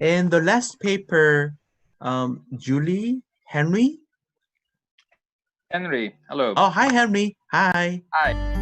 And the last paper, Julie, Henry? Henry, hello. Oh, hi, Henry. Hi. Hi.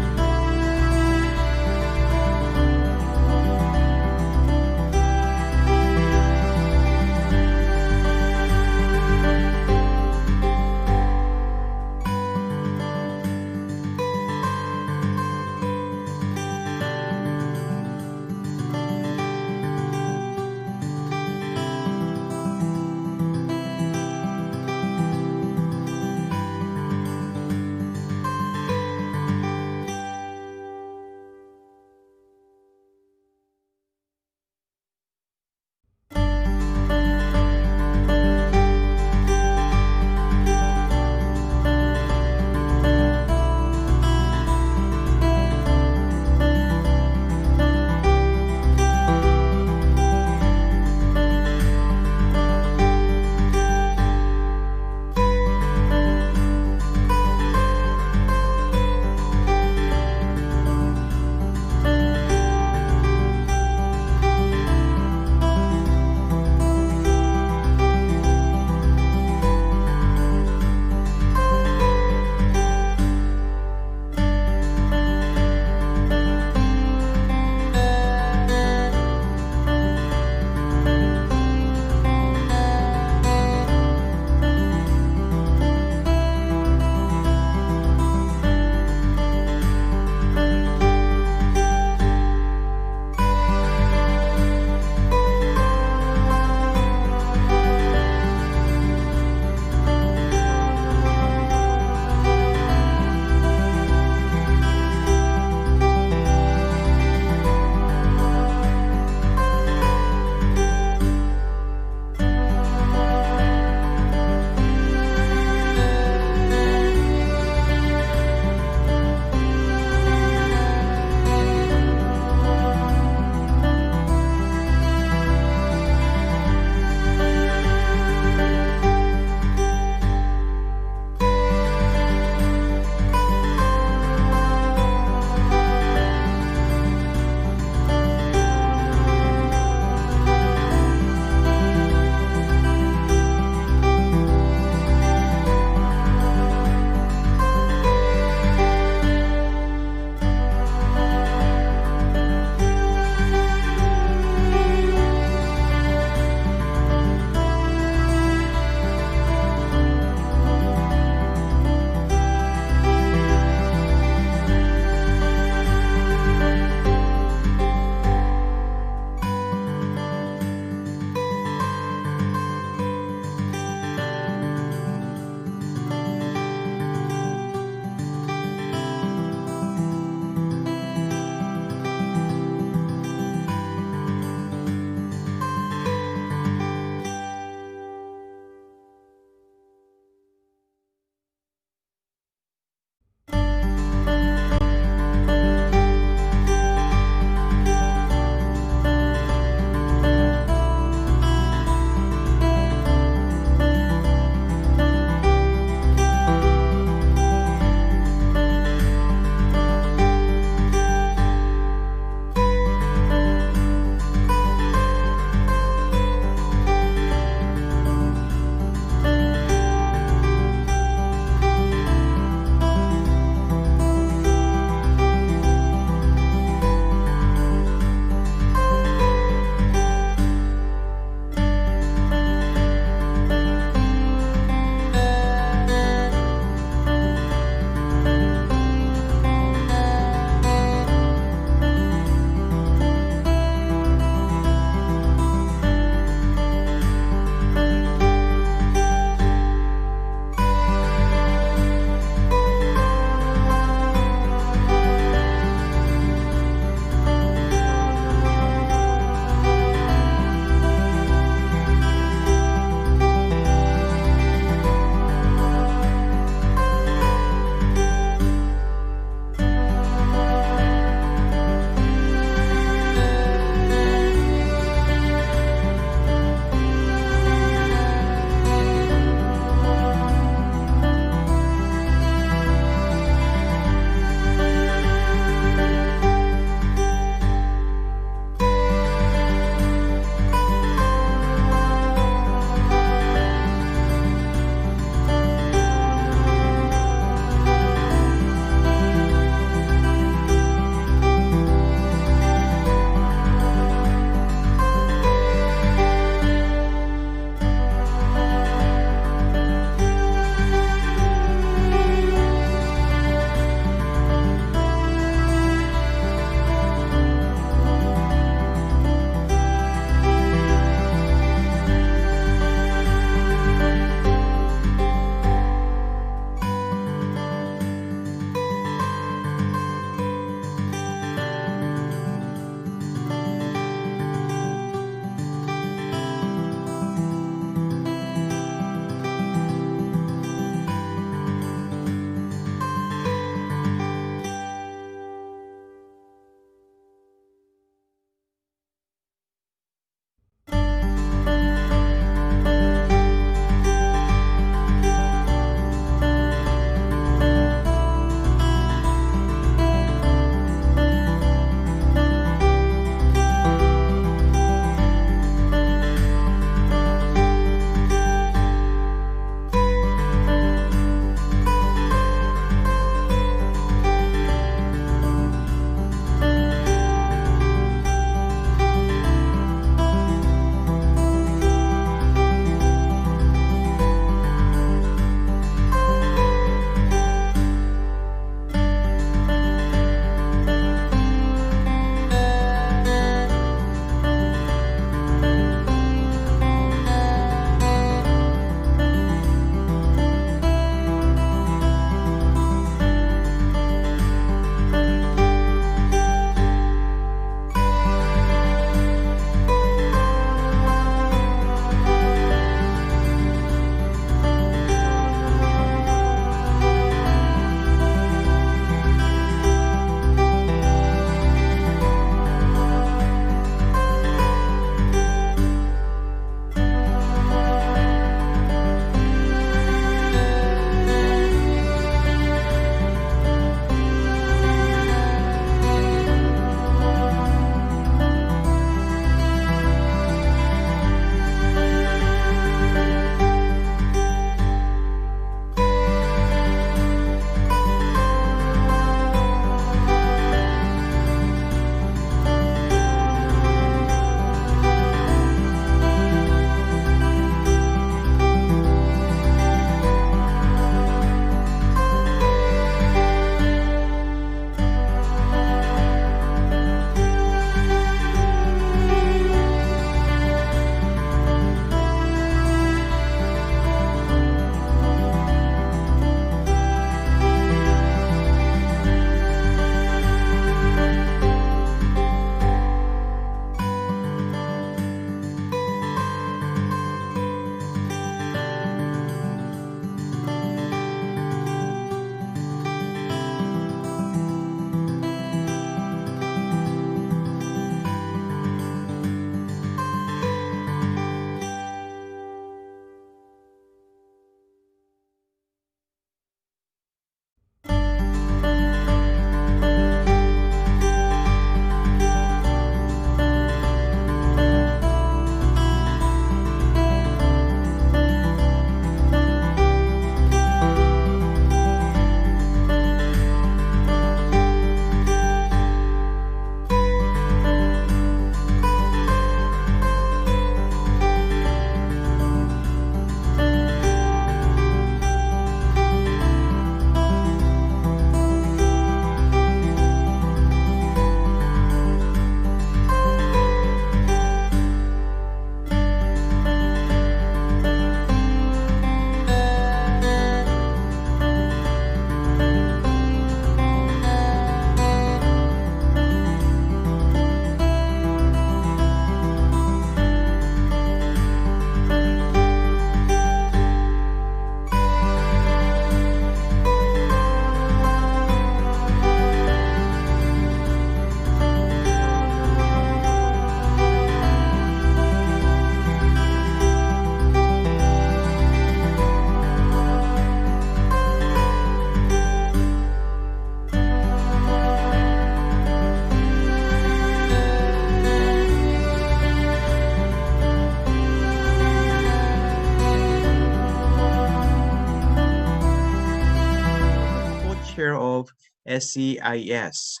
Chair of SEIS.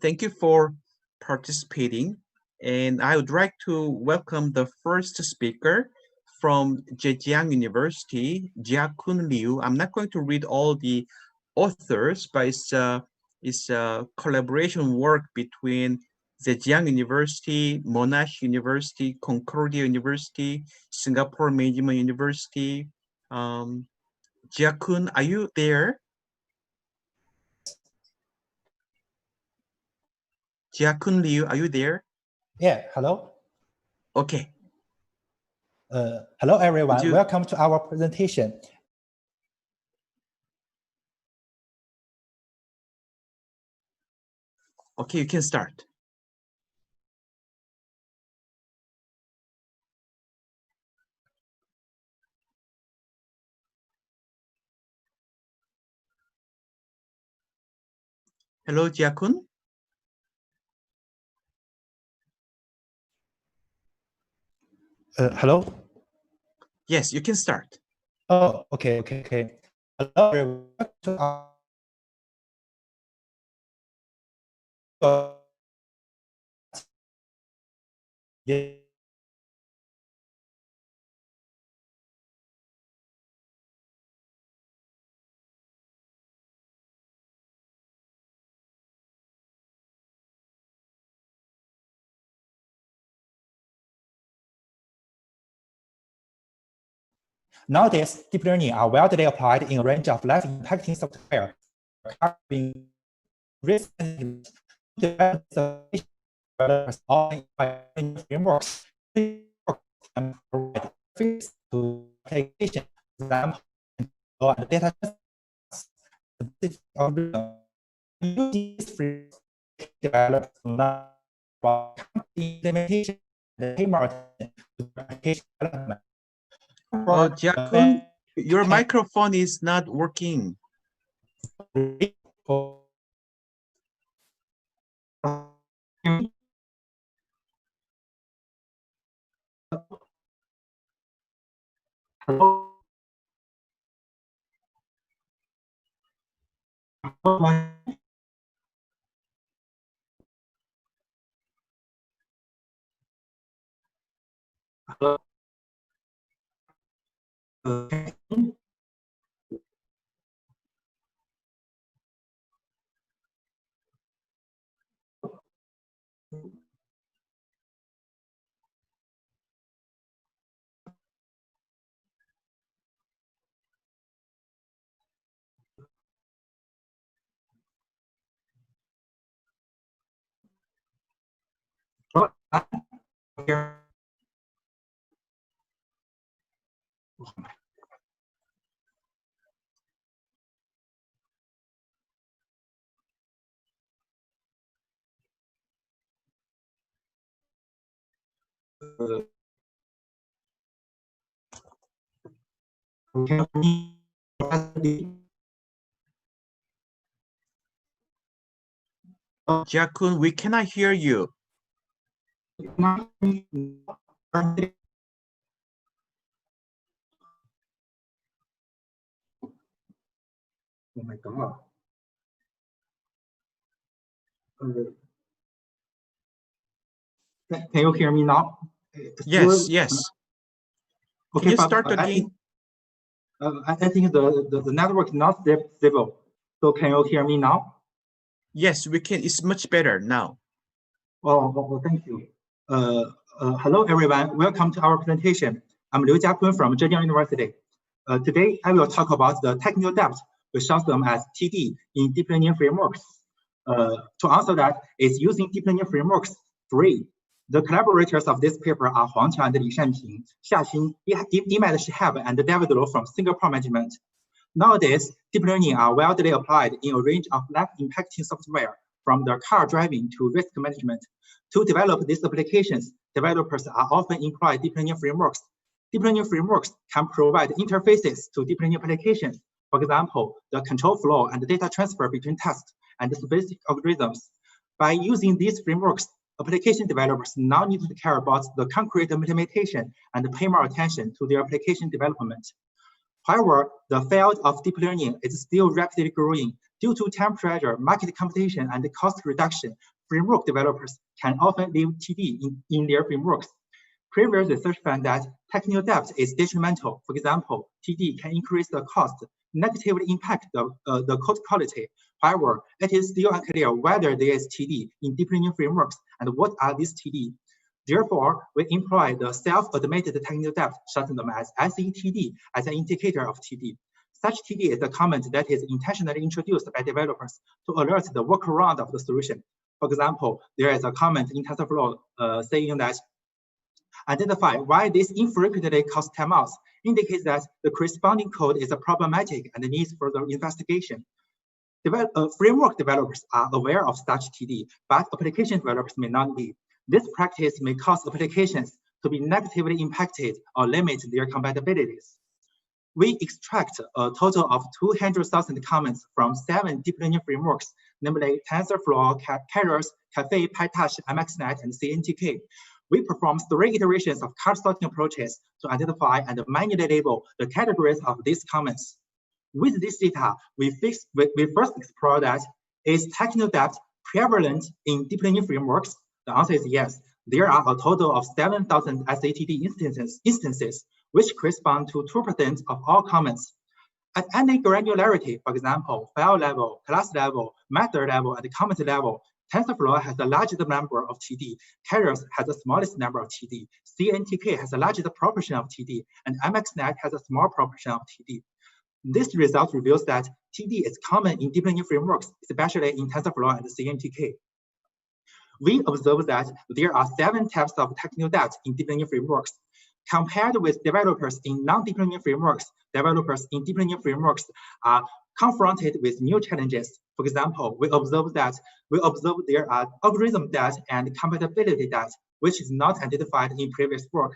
Thank you for participating. And I would like to welcome the first speaker from Zhejiang University, Jiakun Liu. I'm not going to read all the authors, but it's a collaboration work between Zhejiang University, Monash University, Concordia University, Singapore Management University. Jiakun, are you there? Jiakun Liu, are you there? Yeah, hello. Okay. Hello, everyone. Welcome to our presentation. Okay, you can start. Hello, Jiakun. Hello. Yes, you can start. Oh, okay. Hello, everyone. Welcome to our Nowadays, deep learning are widely applied in a range of life-impacting software, covering risk management, frameworks, and provide to application, example, and data. Develop implementation and pay more attention to application development. Jiakun, your microphone is not working. Hello. Jiakun, we cannot hear you. Oh my God. Can you hear me now? Yes. Okay, can you start again? I think the network is not stable. So can you hear me now? Yes, we can. It's much better now. Oh, thank you. Hello, everyone. Welcome to our presentation. I'm Liu Jiakun from Zhejiang University. Today, I will talk about the technical depth. We show them as TD in deep learning frameworks. To answer that, is using deep learning frameworks free. The collaborators of this paper are Huang Qiao and Li Shanping, Xiaxin, Imad Shihab, and David Luo from Singapore Management. Nowadays, deep learning are widely applied in a range of life-impacting software, from the car driving to risk management. To develop these applications, developers are often employ deep learning frameworks. Deep learning frameworks can provide interfaces to deep learning applications. For example, the control flow and data transfer between tasks and specific algorithms. By using these frameworks, application developers now need to care about the concrete implementation and pay more attention to their application development. However, the field of deep learning is still rapidly growing Due to time pressure, market competition, and cost reduction, framework developers can often leave TD in their frameworks. Previous research found that technical debt is detrimental. For example, TD can increase the cost, negatively impact the code quality. However, it is still unclear whether there is TD in deep learning frameworks and what are these TD. Therefore, we employ the self-admitted technical debt, shortened as SETD, as an indicator of TD. Such TD is a comment that is intentionally introduced by developers to alert the workaround of the solution. For example, there is a comment in TensorFlow saying that identify why this infrequently causes timeouts, indicates that the corresponding code is problematic and needs further investigation. Framework developers are aware of such TD, but application developers may not be. This practice may cause applications to be negatively impacted or limit their compatibilities. We extract a total of 200,000 comments from 7 deep learning frameworks, namely TensorFlow, Keras, Caffe, PyTorch, MXNet, and CNTK. We perform 3 iterations of card sorting approaches to identify and manually label the categories of these comments. With this data, we first explore that, is technical debt prevalent in deep learning frameworks? The answer is yes. There are a total of 7,000 SATD instances, which correspond to 2% of all comments. At any granularity, for example, file level, class level, method level, and comment level, TensorFlow has the largest number of TD, Keras has the smallest number of TD, CNTK has the largest proportion of TD, and MXNet has a small proportion of TD. This result reveals that TD is common in deep learning frameworks, especially in TensorFlow and CNTK. We observe that there are 7 types of technical debt in deep learning frameworks. Compared with developers in non-deep learning frameworks, developers in deep learning frameworks are confronted with new challenges. For example, we observe there are algorithm debt and compatibility debt, which is not identified in previous work.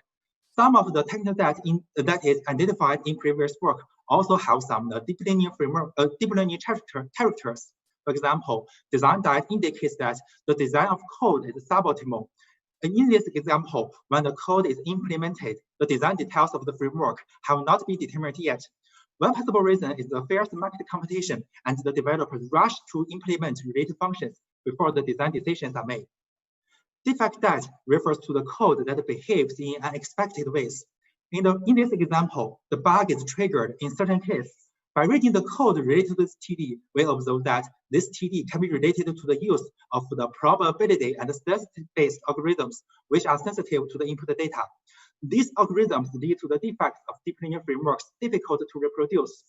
Some of the technical debt that is identified in previous work also have some deep learning framework, deep learning characters. For example, design debt indicates that the design of code is suboptimal. In this example, when the code is implemented, the design details of the framework have not been determined yet. One possible reason is the fierce market competition and the developers rush to implement related functions before the design decisions are made. Defect debt refers to the code that behaves in unexpected ways. In this example, the bug is triggered in certain cases. By reading the code related to this TD, we observe that this TD can be related to the use of the probability and statistic-based algorithms, which are sensitive to the input data. These algorithms lead to the defects of deep learning frameworks difficult to reproduce.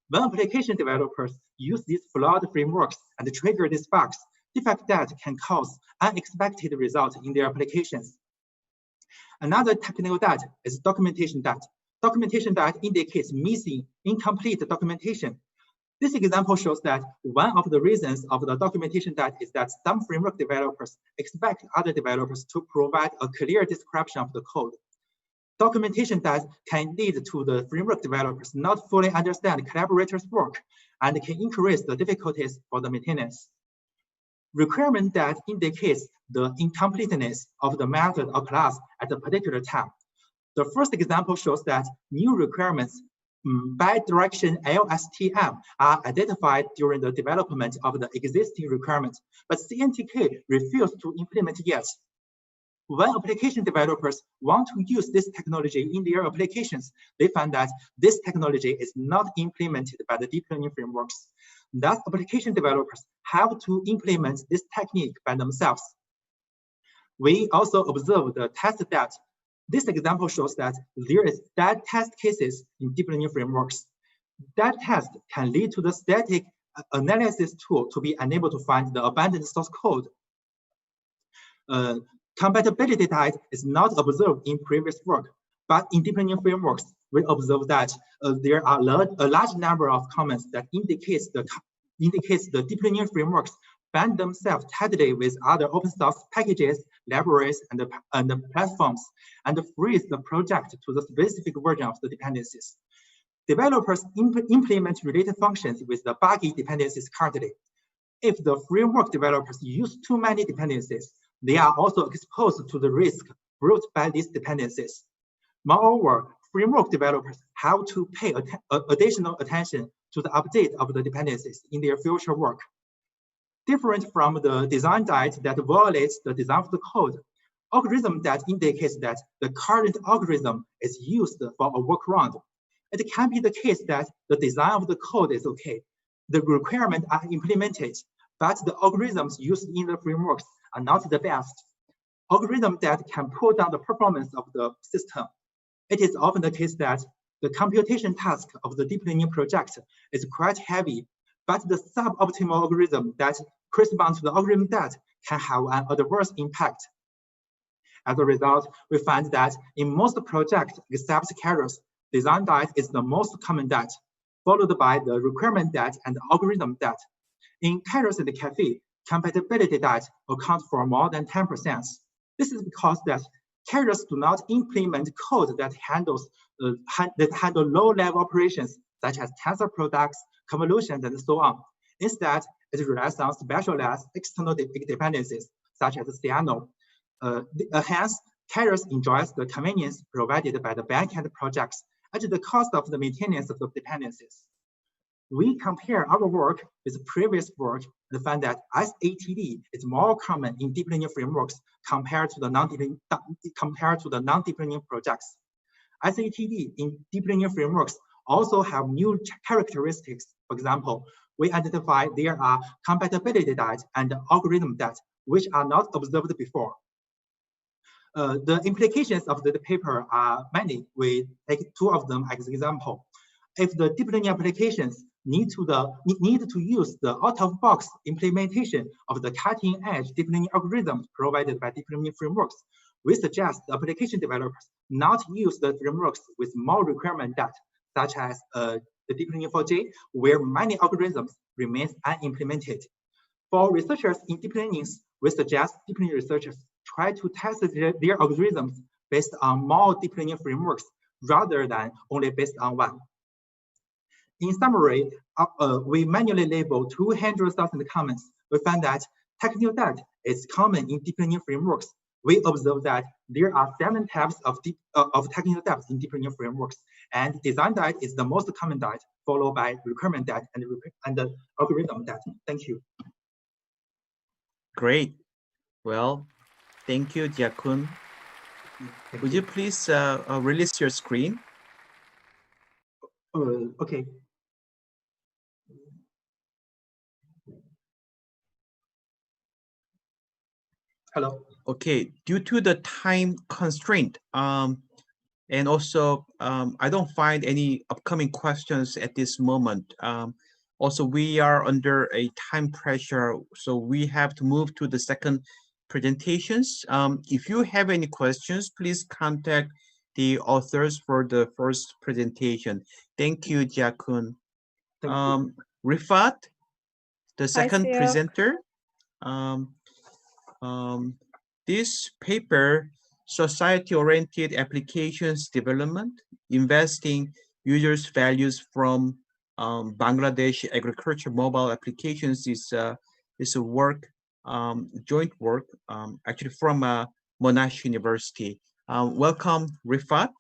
When application developers use these flawed frameworks and trigger these bugs, defect debt can cause unexpected results in their applications. Another technical debt is documentation debt. Documentation debt indicates missing, incomplete documentation. This example shows that one of the reasons of the documentation debt is that some framework developers expect other developers to provide a clear description of the code. Documentation debt can lead to the framework developers not fully understand collaborators' work and can increase the difficulties for the maintenance. Requirement debt indicates the incompleteness of the method or class at a particular time. The first example shows that new requirements bidirection LSTM are identified during the development of the existing requirements, but CNTK refused to implement yet. When application developers want to use this technology in their applications, they find that this technology is not implemented by the deep learning frameworks. Thus, application developers have to implement this technique by themselves. We also observe the test debt. This example shows that there is dead test cases in deep learning frameworks. Dead test can lead to the static analysis tool to be unable to find the abandoned source code. Compatibility debt is not observed in previous work, but in deep learning frameworks, we observe that there are a large number of comments that indicates the deep learning frameworks band themselves tightly with other open source packages, libraries, and platforms, and freeze the project to the specific version of the dependencies. Developers implement related functions with the buggy dependencies currently. If the framework developers use too many dependencies, they are also exposed to the risk brought by these dependencies. Moreover, framework developers have to pay additional attention to the update of the dependencies in their future work. Different from the design diet that violates the design of the code, algorithm that indicates that the current algorithm is used for a workaround. It can be the case that the design of the code is okay, the requirements are implemented, but the algorithms used in the frameworks are not the best. Algorithm that can pull down the performance of the system. It is often the case that the computation task of the deep learning project is quite heavy, but the suboptimal algorithm that corresponds to the algorithm that can have an adverse impact. As a result, we find that in most projects except Keras, design diet is the most common diet, followed by the requirement diet and algorithm diet. In Keras and Café, compatibility diet account for more than 10%. This is because that Keras do not implement code that handle low-level operations such as tensor products, convolutions, and so on. Instead, it relies on specialized external dependencies such as Ciano. Hence, Keras enjoys the convenience provided by the backend projects at the cost of the maintenance of the dependencies. We compare our work with previous work and find that SATD is more common in deep learning frameworks compared to the non-deep learning projects. SATD in deep learning frameworks also have new characteristics. For example, we identify there are compatibility diet and algorithm diet which are not observed before. The implications of the paper are many. We take two of them as an example. If the deep learning applications need to use the out-of-box implementation of the cutting-edge deep learning algorithms provided by deep learning frameworks, we suggest the application developers not use the frameworks with more requirement data, such as the deep learning 4J, where many algorithms remain unimplemented. For researchers in deep learning, we suggest deep learning researchers try to test their algorithms based on more deep learning frameworks rather than only based on one. In summary, we manually label 200,000 comments. We find that technical debt is common in deep learning frameworks. We observe that there are 7 types of technical debt in deep learning frameworks, and design debt is the most common debt, followed by requirement debt and algorithm debt. Thank you. Great. Well, thank you, Jiakun. Would you please release your screen? Okay. Hello. Okay, due to the time constraint, and also I don't find any upcoming questions at this moment. Also, we are under a time pressure, so we have to move to the second presentations. If you have any questions, please contact the authors for the first presentation. Thank you, Jiakun. Rifat, the second presenter. This paper, Society-Oriented Applications Development, Investing Users' Values from Bangladesh Agriculture Mobile Applications, is a work, joint work, actually from Monash University. Welcome, Rifat.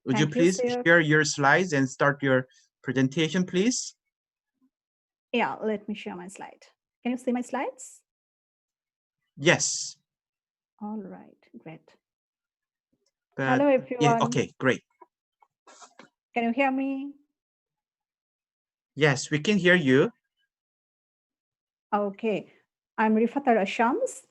Would you please share your slides and start your presentation, please? Yeah, let me share my slide. Can you see my slides? Yes. All right, great. But, hello, everyone. Yeah, okay, great. Can you hear me? Yes, we can hear you. Okay, I'm Rifat Shams,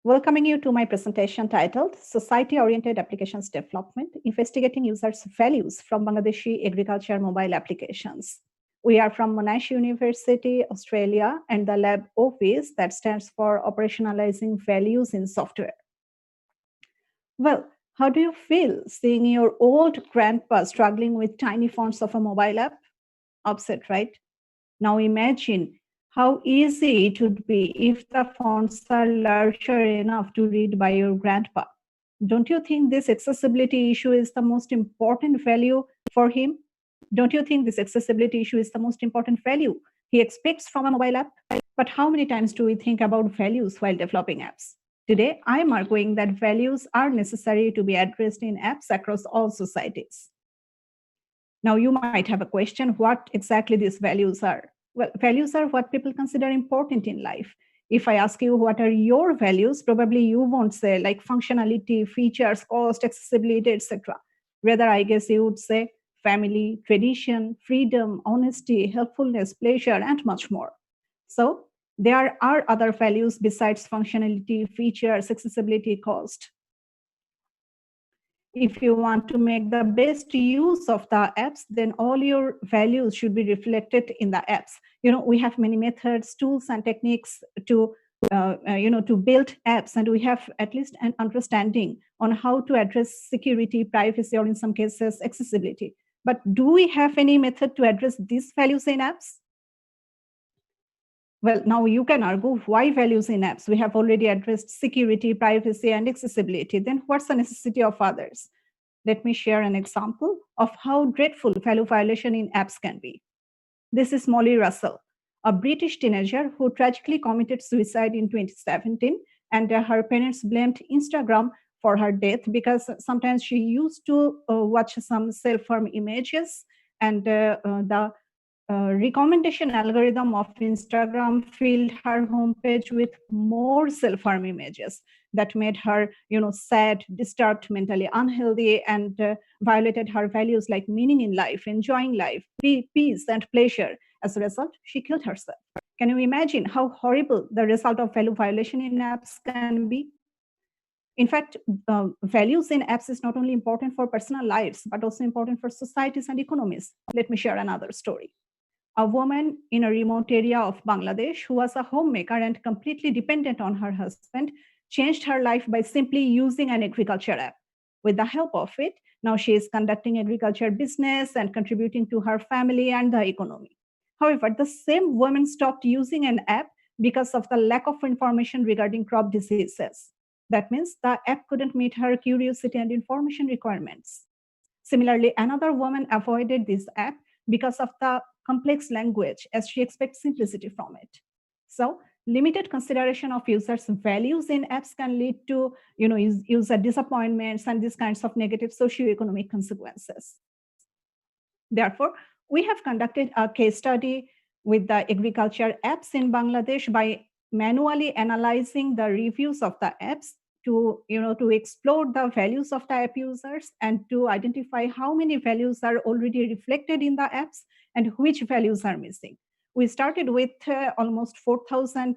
welcoming you to my presentation titled Society-Oriented Applications Development, Investigating Users' Values from Bangladeshi Agriculture Mobile Applications. We are from Monash University, Australia, and the lab office that stands for Operationalizing Values in Software. Well, how do you feel seeing your old grandpa struggling with tiny fonts of a mobile app? Upset, right? Now imagine how easy it would be if the fonts are larger enough to read by your grandpa. Don't you think this accessibility issue is the most important value for him? Don't you think this accessibility issue is the most important value he expects from a mobile app? But how many times do we think about values while developing apps? Today, I am arguing that values are necessary to be addressed in apps across all societies. Now, you might have a question, what exactly these values are? Well, values are what people consider important in life. If I ask you what are your values, probably you won't say like functionality, features, cost, accessibility, etc. Rather, I guess you would say family, tradition, freedom, honesty, helpfulness, pleasure, and much more. So there are other values besides functionality, features, accessibility, cost. If you want to make the best use of the apps, then all your values should be reflected in the apps. We have many methods, tools, and techniques to to build apps, and we have at least an understanding on how to address security, privacy, or in some cases accessibility. But do we have any method to address these values in apps? Well, now you can argue why values in apps. We have already addressed security, privacy, and accessibility. Then what's the necessity of others? Let me share an example of how dreadful value violation in apps can be. This is Molly Russell, a British teenager who tragically committed suicide in 2017, and her parents blamed Instagram for her death because sometimes she used to watch some self-harm images, and the recommendation algorithm of Instagram filled her homepage with more self-harm images that made her, sad, disturbed, mentally unhealthy, and violated her values like meaning in life, enjoying life, peace, and pleasure. As a result, she killed herself. Can you imagine how horrible the result of value violation in apps can be? In fact, values in apps is not only important for personal lives, but also important for societies and economies. Let me share another story. A woman in a remote area of Bangladesh who was a homemaker and completely dependent on her husband changed her life by simply using an agriculture app. With the help of it, now she is conducting agriculture business and contributing to her family and the economy. However, the same woman stopped using an app because of the lack of information regarding crop diseases. That means the app couldn't meet her curiosity and information requirements. Similarly, another woman avoided this app because of the complex language, as she expects simplicity from it. So limited consideration of users' values in apps can lead to user disappointments and these kinds of negative socioeconomic consequences. Therefore, we have conducted a case study with the agriculture apps in Bangladesh by manually analyzing the reviews of the apps to explore the values of the app users and to identify how many values are already reflected in the apps and which values are missing. We started with almost 4,000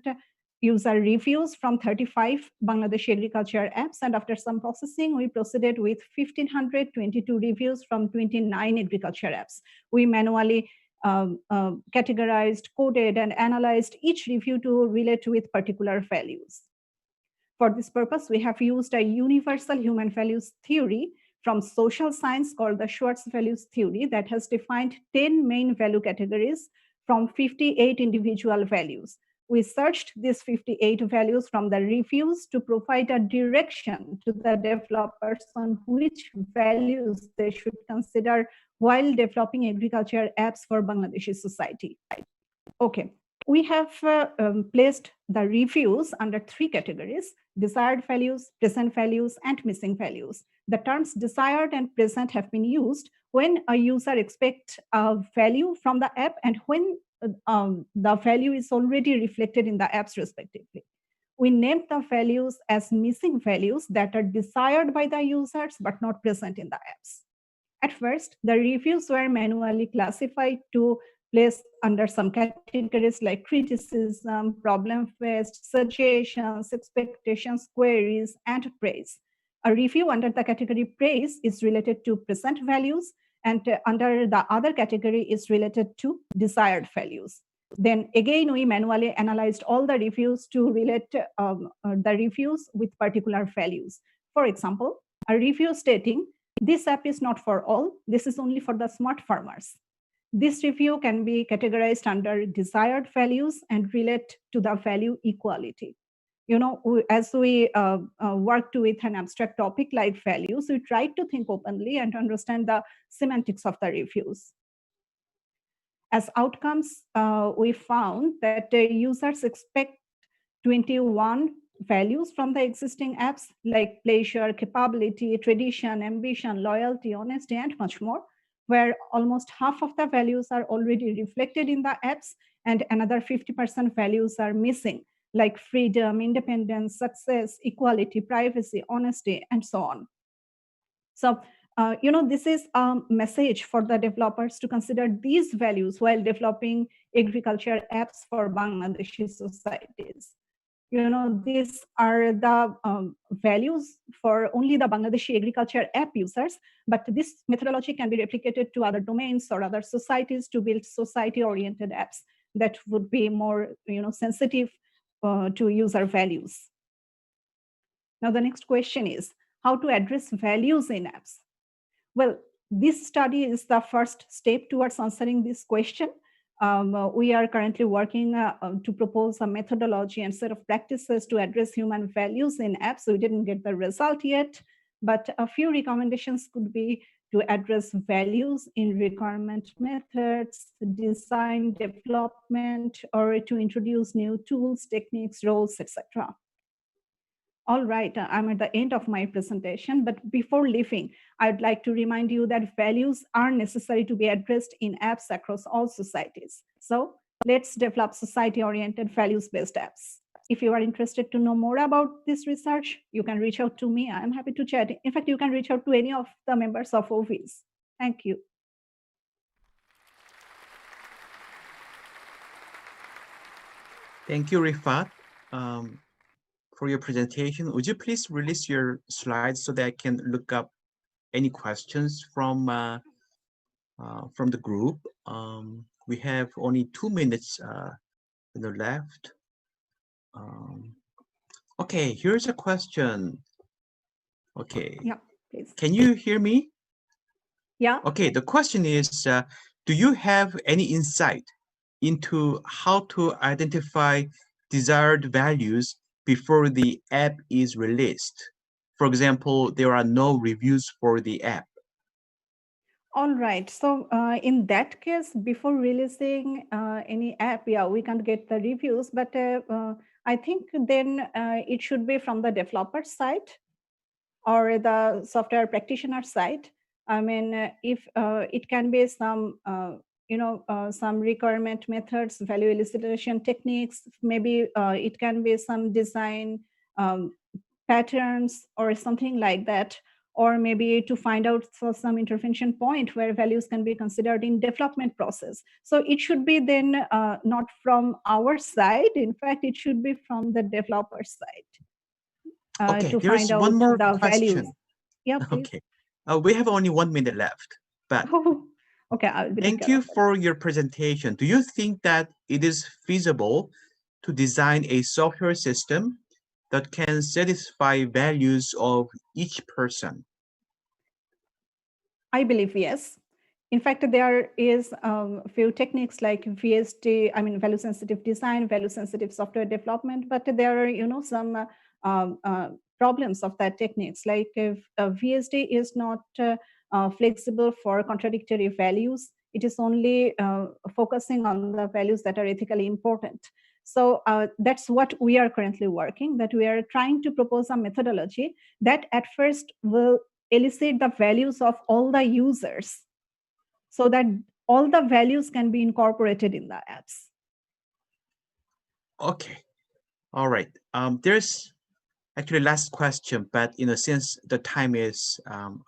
user reviews from 35 Bangladeshi agriculture apps, and after some processing, we proceeded with 1,522 reviews from 29 agriculture apps. We manually categorized, coded, and analyzed each review to relate with particular values. For this purpose, we have used a universal human values theory from social science called the Schwartz values theory that has defined 10 main value categories from 58 individual values. We searched these 58 values from the reviews to provide a direction to the developers on which values they should consider while developing agriculture apps for Bangladeshi society. Okay, we have placed the reviews under 3 categories: desired values, present values, and missing values. The terms desired and present have been used when a user expects a value from the app and when the value is already reflected in the apps respectively. We named the values as missing values that are desired by the users but not present in the apps. At first, the reviews were manually classified to place under some categories like criticism, problem faced, suggestions, expectations, queries, and praise. A review under the category praise is related to present values, and under the other category is related to desired values. Then again, we manually analyzed all the reviews to relate the reviews with particular values. For example, a review stating, "This app is not for all, this is only for the smart farmers." This review can be categorized under desired values and relate to the value equality. As we worked with an abstract topic like values, we tried to think openly and understand the semantics of the reviews. As outcomes, we found that users expect 21 values from the existing apps like pleasure, capability, tradition, ambition, loyalty, honesty, and much more. where almost half of the values are already reflected in the apps and another 50% values are missing, like freedom, independence, success, equality, privacy, honesty, and so on. So, this is a message for the developers to consider these values while developing agriculture apps for Bangladeshi societies. These are the values for only the Bangladeshi agriculture app users, but this methodology can be replicated to other domains or other societies to build society-oriented apps that would be more, sensitive to user values. Now, the next question is how to address values in apps. Well, this study is the first step towards answering this question. We are currently working to propose a methodology and set of practices to address human values in apps. We didn't get the result yet, but a few recommendations could be to address values in requirement methods, design development, or to introduce new tools, techniques, roles, etc. All right, I'm at the end of my presentation, but before leaving, I'd like to remind you that values are necessary to be addressed in apps across all societies. So let's develop society-oriented values-based apps. If you are interested to know more about this research, you can reach out to me. I'm happy to chat. In fact, you can reach out to any of the members of OVs. Thank you. Thank you, Rifat, for your presentation. Would you please release your slides so that I can look up any questions from the group? We have only 2 minutes left. Okay, here's a question. Okay. Yeah, please. Can you hear me? Yeah. Okay, the question is, do you have any insight into how to identify desired values before the app is released? For example, there are no reviews for the app. All right. So in that case, before releasing any app, we can't get the reviews, but I think then it should be from the developer side or the software practitioner side. I mean, if it can be some, some requirement methods, value elicitation techniques, maybe it can be some design patterns or something like that, or maybe to find out some intervention point where values can be considered in development process. So it should be then not from our side. In fact, it should be from the developer side. Okay, To here's find out one more the question. values. Yeah, please. Okay, we have only 1 minute left, but okay, I'll be thank you for your presentation. Do you think that it is feasible to design a software system that can satisfy values of each person? I believe yes. In fact, there is a few techniques like VSD, I mean, value sensitive design, value sensitive software development, but there are, some problems of that techniques. Like if VSD is not flexible for contradictory values, it is only focusing on the values that are ethically important. So that's what we are currently working, that we are trying to propose a methodology that at first will elicit the values of all the users so that all the values can be incorporated in the apps. Okay, all right. There's actually last question, but since the time is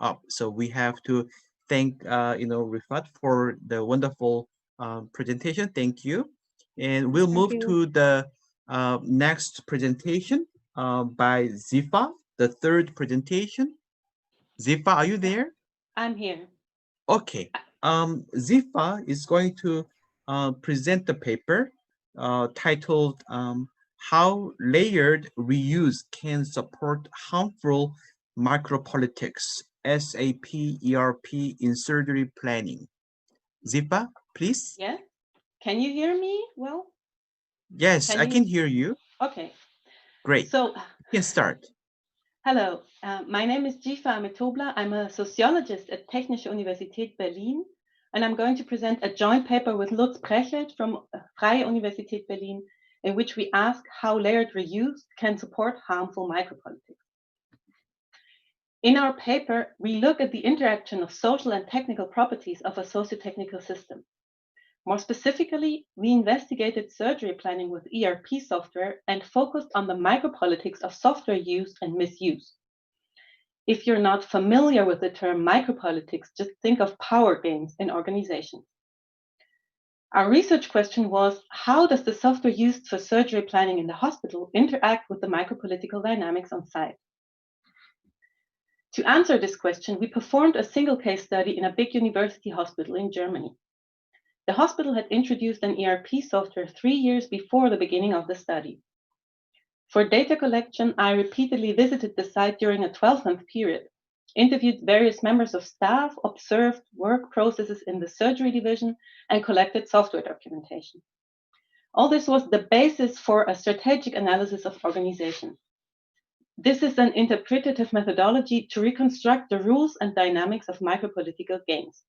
up, so we have to thank Rifat for the wonderful presentation. Thank you, and we'll move to the next presentation by Zifa, the third presentation. Zifa, are you there? I'm here. Okay. Zifa is going to present the paper titled How Layered Reuse Can Support Harmful Micropolitics, SAP ERP in Surgery Planning. Zifa, please. Yeah. Can you hear me well? Yes, I can hear you. Okay. Great. So you can start. Hello, my name is Jifa Ametobla. I'm a sociologist at Technische Universität Berlin, and I'm going to present a joint paper with Lutz Brechelt from Freie Universität Berlin, in which we ask how layered reuse can support harmful micropolitics. In our paper, we look at the interaction of social and technical properties of a socio-technical system. More specifically, we investigated surgery planning with ERP software and focused on the micropolitics of software use and misuse. If you're not familiar with the term micropolitics, just think of power games in organizations. Our research question was, how does the software used for surgery planning in the hospital interact with the micropolitical dynamics on site? To answer this question, we performed a single case study in a big university hospital in Germany. The hospital had introduced an ERP software 3 years before the beginning of the study. For data collection, I repeatedly visited the site during a 12-month period, interviewed various members of staff, observed work processes in the surgery division, and collected software documentation. All this was the basis for a strategic analysis of organization. This is an interpretative methodology to reconstruct the rules and dynamics of micropolitical games.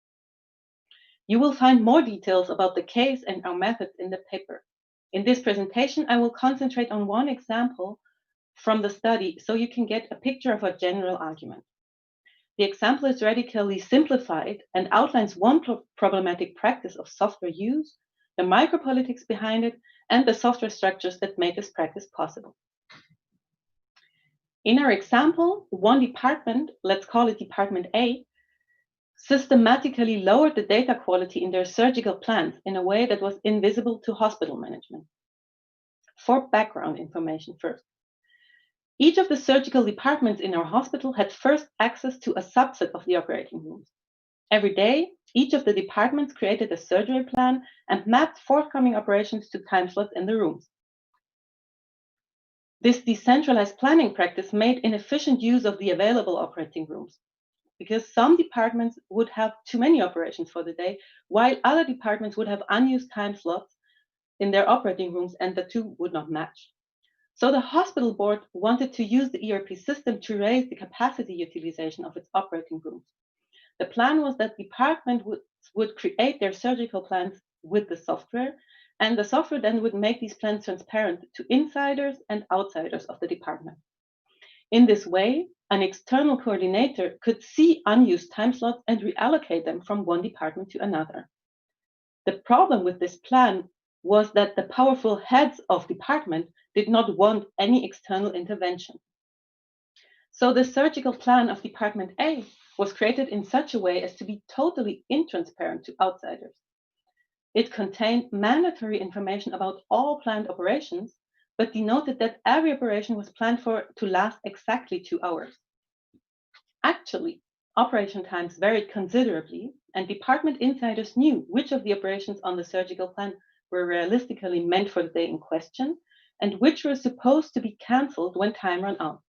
You will find more details about the case and our methods in the paper. In this presentation, I will concentrate on one example from the study so you can get a picture of a general argument. The example is radically simplified and outlines one problematic practice of software use, the micropolitics behind it, and the software structures that make this practice possible. In our example, one department, let's call it Department A, systematically lowered the data quality in their surgical plans in a way that was invisible to hospital management. For background information first, each of the surgical departments in our hospital had first access to a subset of the operating rooms. Every day, each of the departments created a surgery plan and mapped forthcoming operations to time slots in the rooms. This decentralized planning practice made inefficient use of the available operating rooms, because some departments would have too many operations for the day, while other departments would have unused time slots in their operating rooms, and the two would not match. So the hospital board wanted to use the ERP system to raise the capacity utilization of its operating rooms. The plan was that department would create their surgical plans with the software, and the software then would make these plans transparent to insiders and outsiders of the department. In this way, an external coordinator could see unused time slots and reallocate them from one department to another. The problem with this plan was that the powerful heads of department did not want any external intervention. So the surgical plan of Department A was created in such a way as to be totally intransparent to outsiders. It contained mandatory information about all planned operations, but denoted that every operation was planned to last exactly 2 hours. Actually, operation times varied considerably, and department insiders knew which of the operations on the surgical plan were realistically meant for the day in question, and which were supposed to be cancelled when time ran out.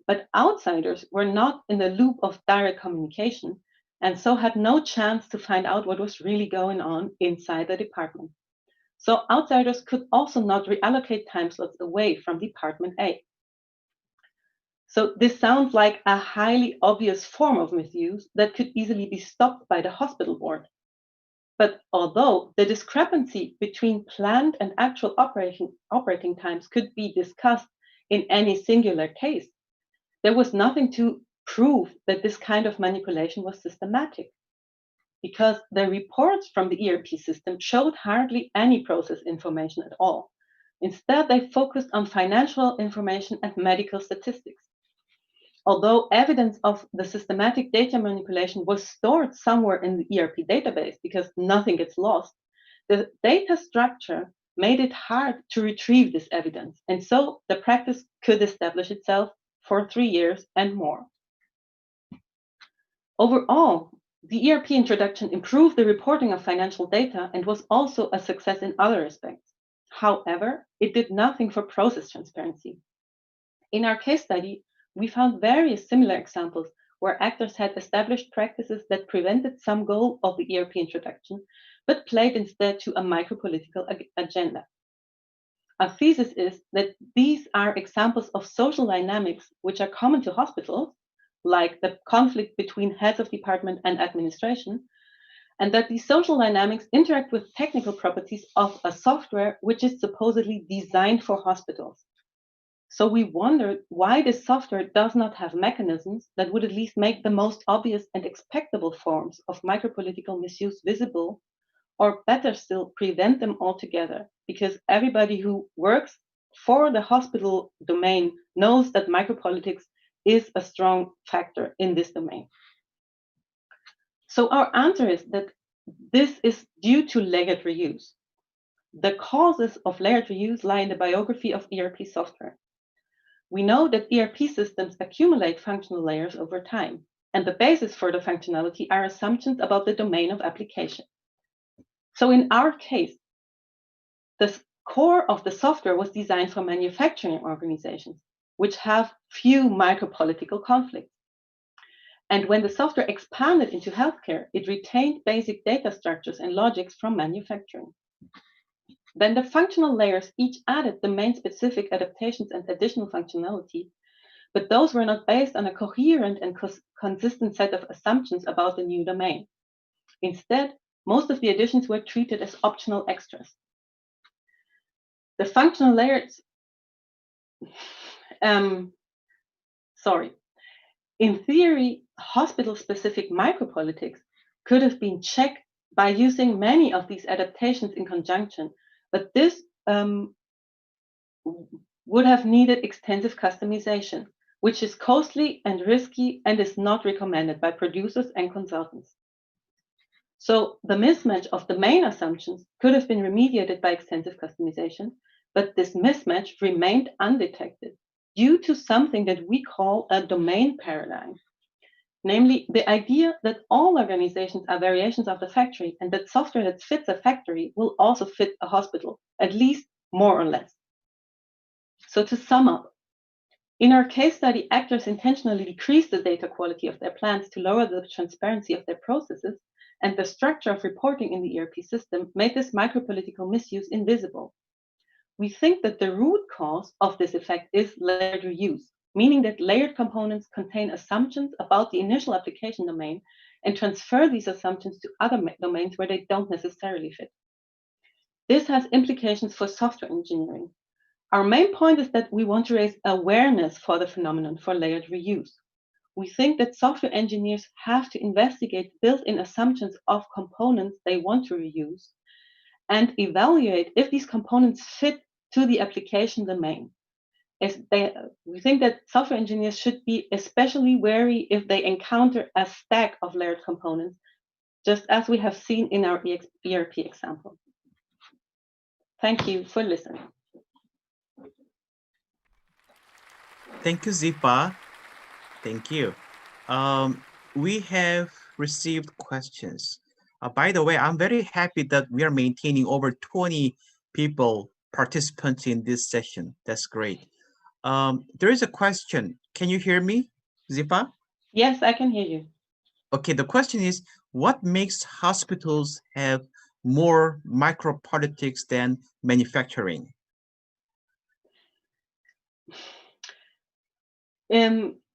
But outsiders were not in the loop of direct communication, and so had no chance to find out what was really going on inside the department. So outsiders could also not reallocate time slots away from Department A. So this sounds like a highly obvious form of misuse that could easily be stopped by the hospital board. But although the discrepancy between planned and actual operating times could be discussed in any singular case, there was nothing to prove that this kind of manipulation was systematic, because the reports from the ERP system showed hardly any process information at all. Instead, they focused on financial information and medical statistics. Although evidence of the systematic data manipulation was stored somewhere in the ERP database, because nothing gets lost, the data structure made it hard to retrieve this evidence, and so the practice could establish itself for 3 years and more. Overall, the ERP introduction improved the reporting of financial data and was also a success in other respects. However, it did nothing for process transparency. In our case study, we found various similar examples where actors had established practices that prevented some goal of the ERP introduction, but played instead to a micropolitical agenda. Our thesis is that these are examples of social dynamics which are common to hospitals, like the conflict between heads of department and administration, and that these social dynamics interact with technical properties of a software which is supposedly designed for hospitals. So we wondered why this software does not have mechanisms that would at least make the most obvious and expectable forms of micropolitical misuse visible, or better still, prevent them altogether, because everybody who works for the hospital domain knows that micropolitics is a strong factor in this domain. So our answer is that this is due to layered reuse. The causes of layered reuse lie in the biography of ERP software. We know that ERP systems accumulate functional layers over time, and the basis for the functionality are assumptions about the domain of application. So in our case, the core of the software was designed for manufacturing organizations, which have few micropolitical conflicts. And when the software expanded into healthcare, it retained basic data structures and logics from manufacturing. Then the functional layers each added domain-specific adaptations and additional functionality, but those were not based on a coherent and consistent set of assumptions about the new domain. Instead, most of the additions were treated as optional extras. The functional layers, in theory, hospital-specific micropolitics could have been checked by using many of these adaptations in conjunction, but this would have needed extensive customization, which is costly and risky and is not recommended by producers and consultants. So the mismatch of the main assumptions could have been remediated by extensive customization, but this mismatch remained undetected due to something that we call a domain paradigm. Namely, the idea that all organizations are variations of the factory and that software that fits a factory will also fit a hospital, at least more or less. So to sum up, in our case study, actors intentionally decreased the data quality of their plans to lower the transparency of their processes, and the structure of reporting in the ERP system made this micropolitical misuse invisible. We think that the root cause of this effect is layered reuse, meaning that layered components contain assumptions about the initial application domain and transfer these assumptions to other domains where they don't necessarily fit. This has implications for software engineering. Our main point is that we want to raise awareness for the phenomenon for layered reuse. We think that software engineers have to investigate built-in assumptions of components they want to reuse and evaluate if these components fit to the application domain. We think that software engineers should be especially wary if they encounter a stack of layered components, just as we have seen in our ERP example. Thank you for listening. Thank you, Zipa. Thank you. We have received questions. By the way, I'm very happy that we are maintaining over 20 people, participants in this session. That's great. There is a question. Can you hear me, Zipa? Yes, I can hear you. Okay, the question is, what makes hospitals have more micropolitics than manufacturing?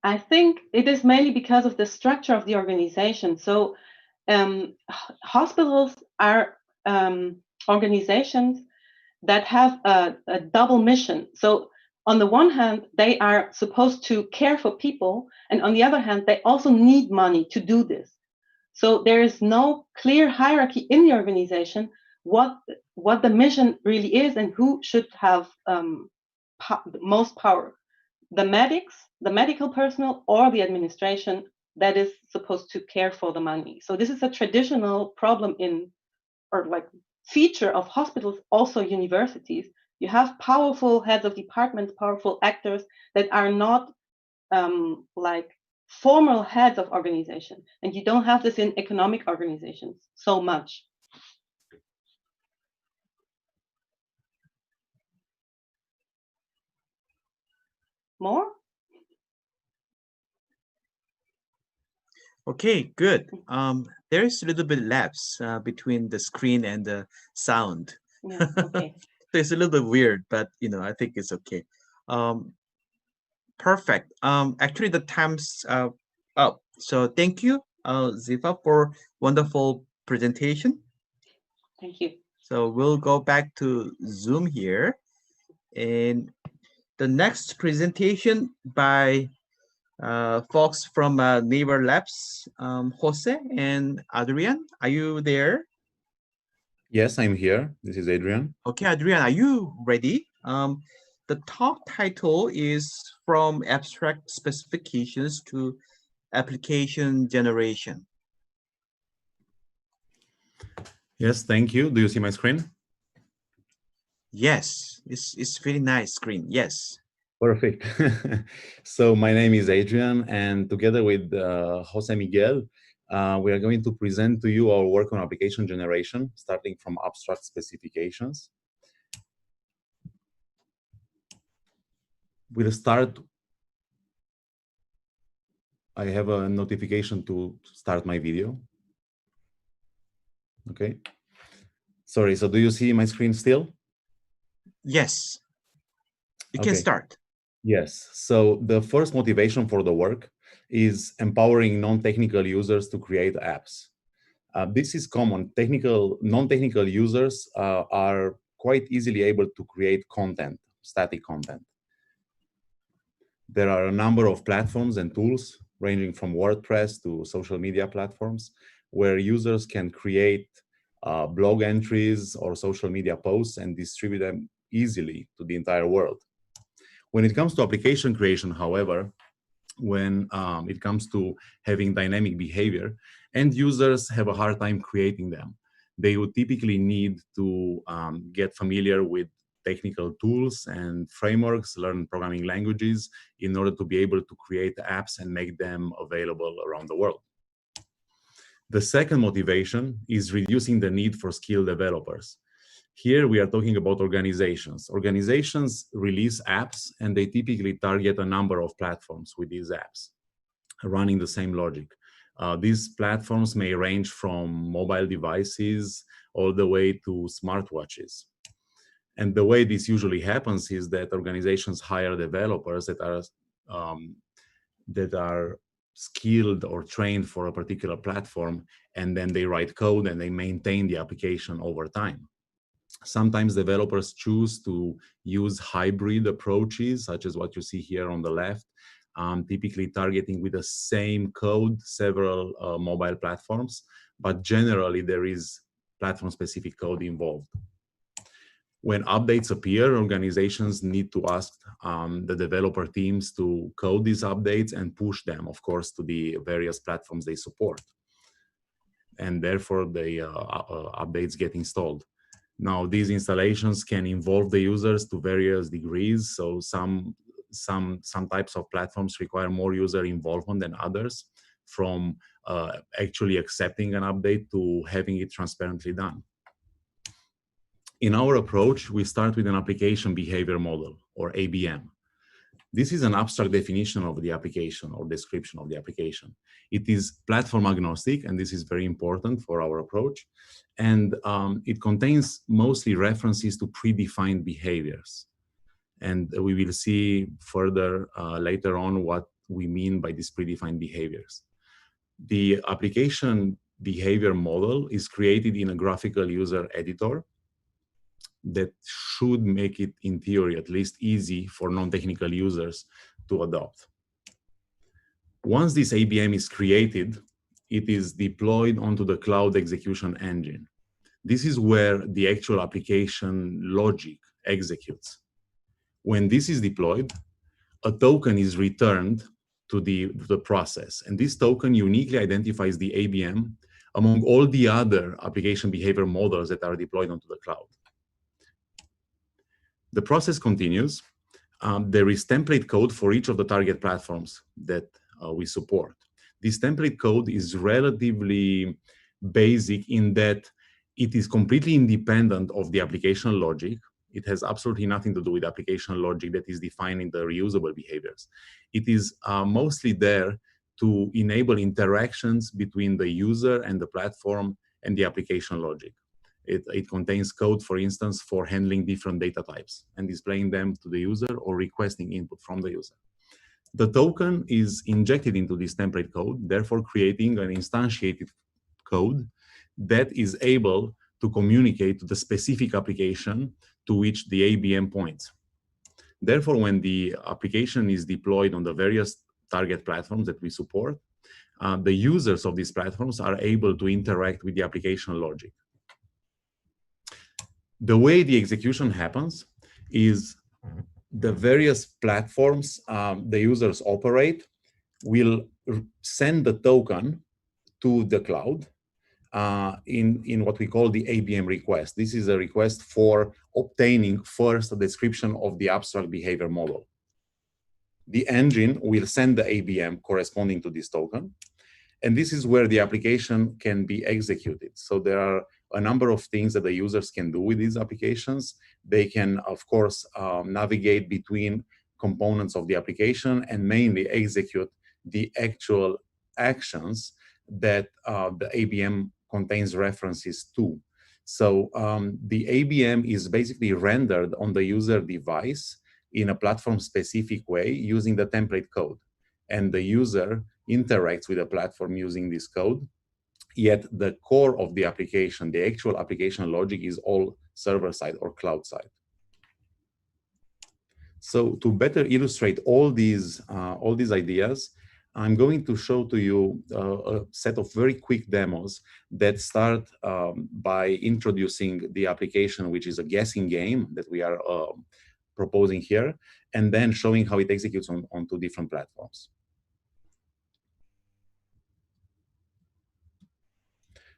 I think it is mainly because of the structure of the organization. So hospitals are organizations that have a double mission. So on the one hand, they are supposed to care for people, and on the other hand, they also need money to do this. So there is no clear hierarchy in the organization what the mission really is and who should have most power. The medics, the medical personnel, or the administration that is supposed to care for the money. So this is a traditional problem feature of hospitals, also universities. You have powerful heads of departments, powerful actors that are not formal heads of organization. And you don't have this in economic organizations so much. More? Okay, good. There is a little bit lapse between the screen and the sound. Yeah, okay. So it's a little bit weird, but I think it's okay. Perfect. Actually, the time's up. So thank you, Ziva, for wonderful presentation. Thank you. So we'll go back to Zoom here, and the next presentation by folks from Naver Labs, Jose and Adrian. Are you there? Yes, I'm here. This is Adrian. Okay, Adrian, are you ready? The talk title is From Abstract Specifications to Application Generation. Yes, thank you. Do you see my screen? Yes, it's very nice screen. Yes. Perfect. So my name is Adrian, and together with Jose Miguel, we are going to present to you our work on application generation, starting from abstract specifications. We'll start. I have a notification to start my video. Okay. Sorry, so do you see my screen still? Yes. You can Okay. start. Yes. So the first motivation for the work is empowering non-technical users to create apps. This is common. Non-technical users are quite easily able to create content, static content. There are a number of platforms and tools ranging from WordPress to social media platforms where users can create blog entries or social media posts and distribute them easily to the entire world. When it comes to application creation, however, when it comes to having dynamic behavior, end users have a hard time creating them. They would typically need to get familiar with technical tools and frameworks, learn programming languages in order to be able to create apps and make them available around the world. The second motivation is reducing the need for skilled developers. Here we are talking about organizations. Organizations release apps and they typically target a number of platforms with these apps running the same logic. These platforms may range from mobile devices all the way to smartwatches. And the way this usually happens is that organizations hire developers that are skilled or trained for a particular platform, and then they write code and they maintain the application over time. Sometimes developers choose to use hybrid approaches, such as what you see here on the left, typically targeting with the same code several mobile platforms, but generally there is platform-specific code involved. When updates appear, organizations need to ask the developer teams to code these updates and push them, of course, to the various platforms they support. And therefore, the updates get installed. Now, these installations can involve the users to various degrees. So some types of platforms require more user involvement than others, from actually accepting an update to having it transparently done. In our approach, we start with an application behavior model, or ABM. This is an abstract definition of the application or description of the application. It is platform agnostic, and this is very important for our approach. And it contains mostly references to predefined behaviors. And we will see further later on what we mean by these predefined behaviors. The application behavior model is created in a graphical user editor that should make it, in theory, at least easy for non-technical users to adopt. Once this ABM is created, it is deployed onto the cloud execution engine. This is where the actual application logic executes. When this is deployed, a token is returned to the process, and this token uniquely identifies the ABM among all the other application behavior models that are deployed onto the cloud. The process continues. There is template code for each of the target platforms that we support. This template code is relatively basic in that it is completely independent of the application logic. It has absolutely nothing to do with application logic that is defining the reusable behaviors. It is mostly there to enable interactions between the user and the platform and the application logic. It contains code, for instance, for handling different data types and displaying them to the user or requesting input from the user. The token is injected into this template code, therefore creating an instantiated code that is able to communicate to the specific application to which the ABM points. Therefore, when the application is deployed on the various target platforms that we support, the users of these platforms are able to interact with the application logic. The way the execution happens is the various platforms the users operate will send the token to the cloud in what we call the ABM request. This is a request for obtaining first a description of the abstract behavior model. The engine will send the ABM corresponding to this token, and this is where the application can be executed. So there are a number of things that the users can do with these applications. They can, of course, navigate between components of the application and mainly execute the actual actions that the ABM contains references to. So the ABM is basically rendered on the user device in a platform-specific way using the template code. And the user interacts with the platform using this code, yet the core of the application, the actual application logic, is all server-side or cloud-side. So to better illustrate all these ideas, I'm going to show to you a set of very quick demos that start by introducing the application, which is a guessing game that we are proposing here, and then showing how it executes on two different platforms.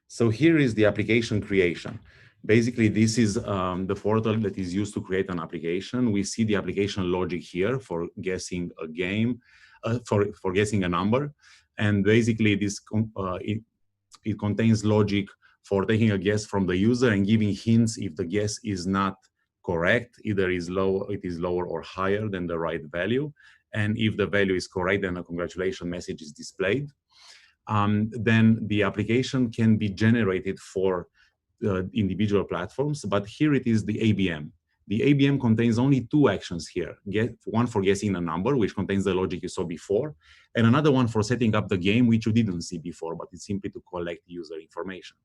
So here is the application creation. Basically, this is the portal that is used to create an application. We see the application logic here for guessing a game, for guessing a number. And basically, this it contains logic for taking a guess from the user and giving hints if the guess is not correct, either it is lower or higher than the right value. And if the value is correct, then a congratulations message is displayed. Then the application can be generated for individual platforms, but here it is the ABM. The ABM contains only two actions here. One for guessing a number, which contains the logic you saw before, and another one for setting up the game, which you didn't see before, but it's simply to collect user information.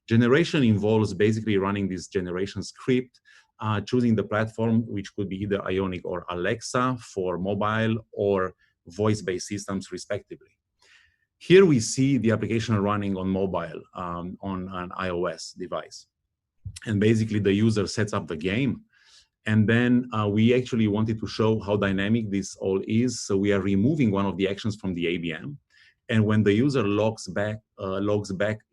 Generation involves basically running this generation script, choosing the platform, which could be either Ionic or Alexa for mobile or voice-based systems, respectively. Here we see the application running on mobile, on an iOS device. And basically the user sets up the game. And then we actually wanted to show how dynamic this all is. So we are removing one of the actions from the ABM. And when the user logs back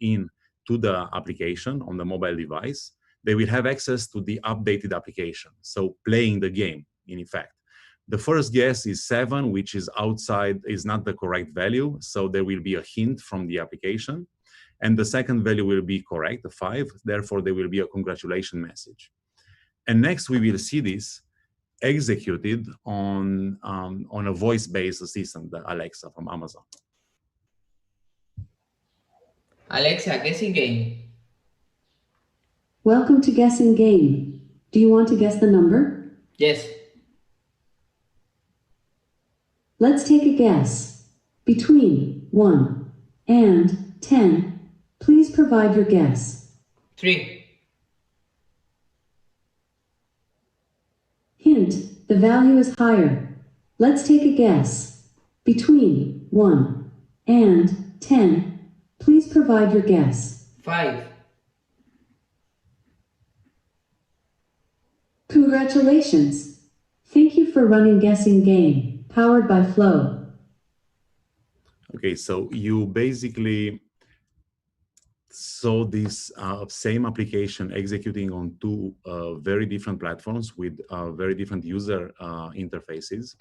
in to the application on the mobile device, they will have access to the updated application. So playing the game, in effect. The first guess is 7, which is not the correct value. So there will be a hint from the application. And the second value will be correct, the 5. Therefore, there will be a congratulations message. And next, we will see this executed on a voice-based assistant, the Alexa from Amazon. Alexa, guessing game. Welcome to Guessing Game. Do you want to guess the number? Yes. Let's take a guess. Between 1 and 10, please provide your guess. 3. Hint, the value is higher. Let's take a guess. Between 1 and 10, please provide your guess. 5. Congratulations. Thank you for running Guessing Game, powered by Flow. Okay, so you basically saw this same application executing on two very different platforms with very different user interfaces.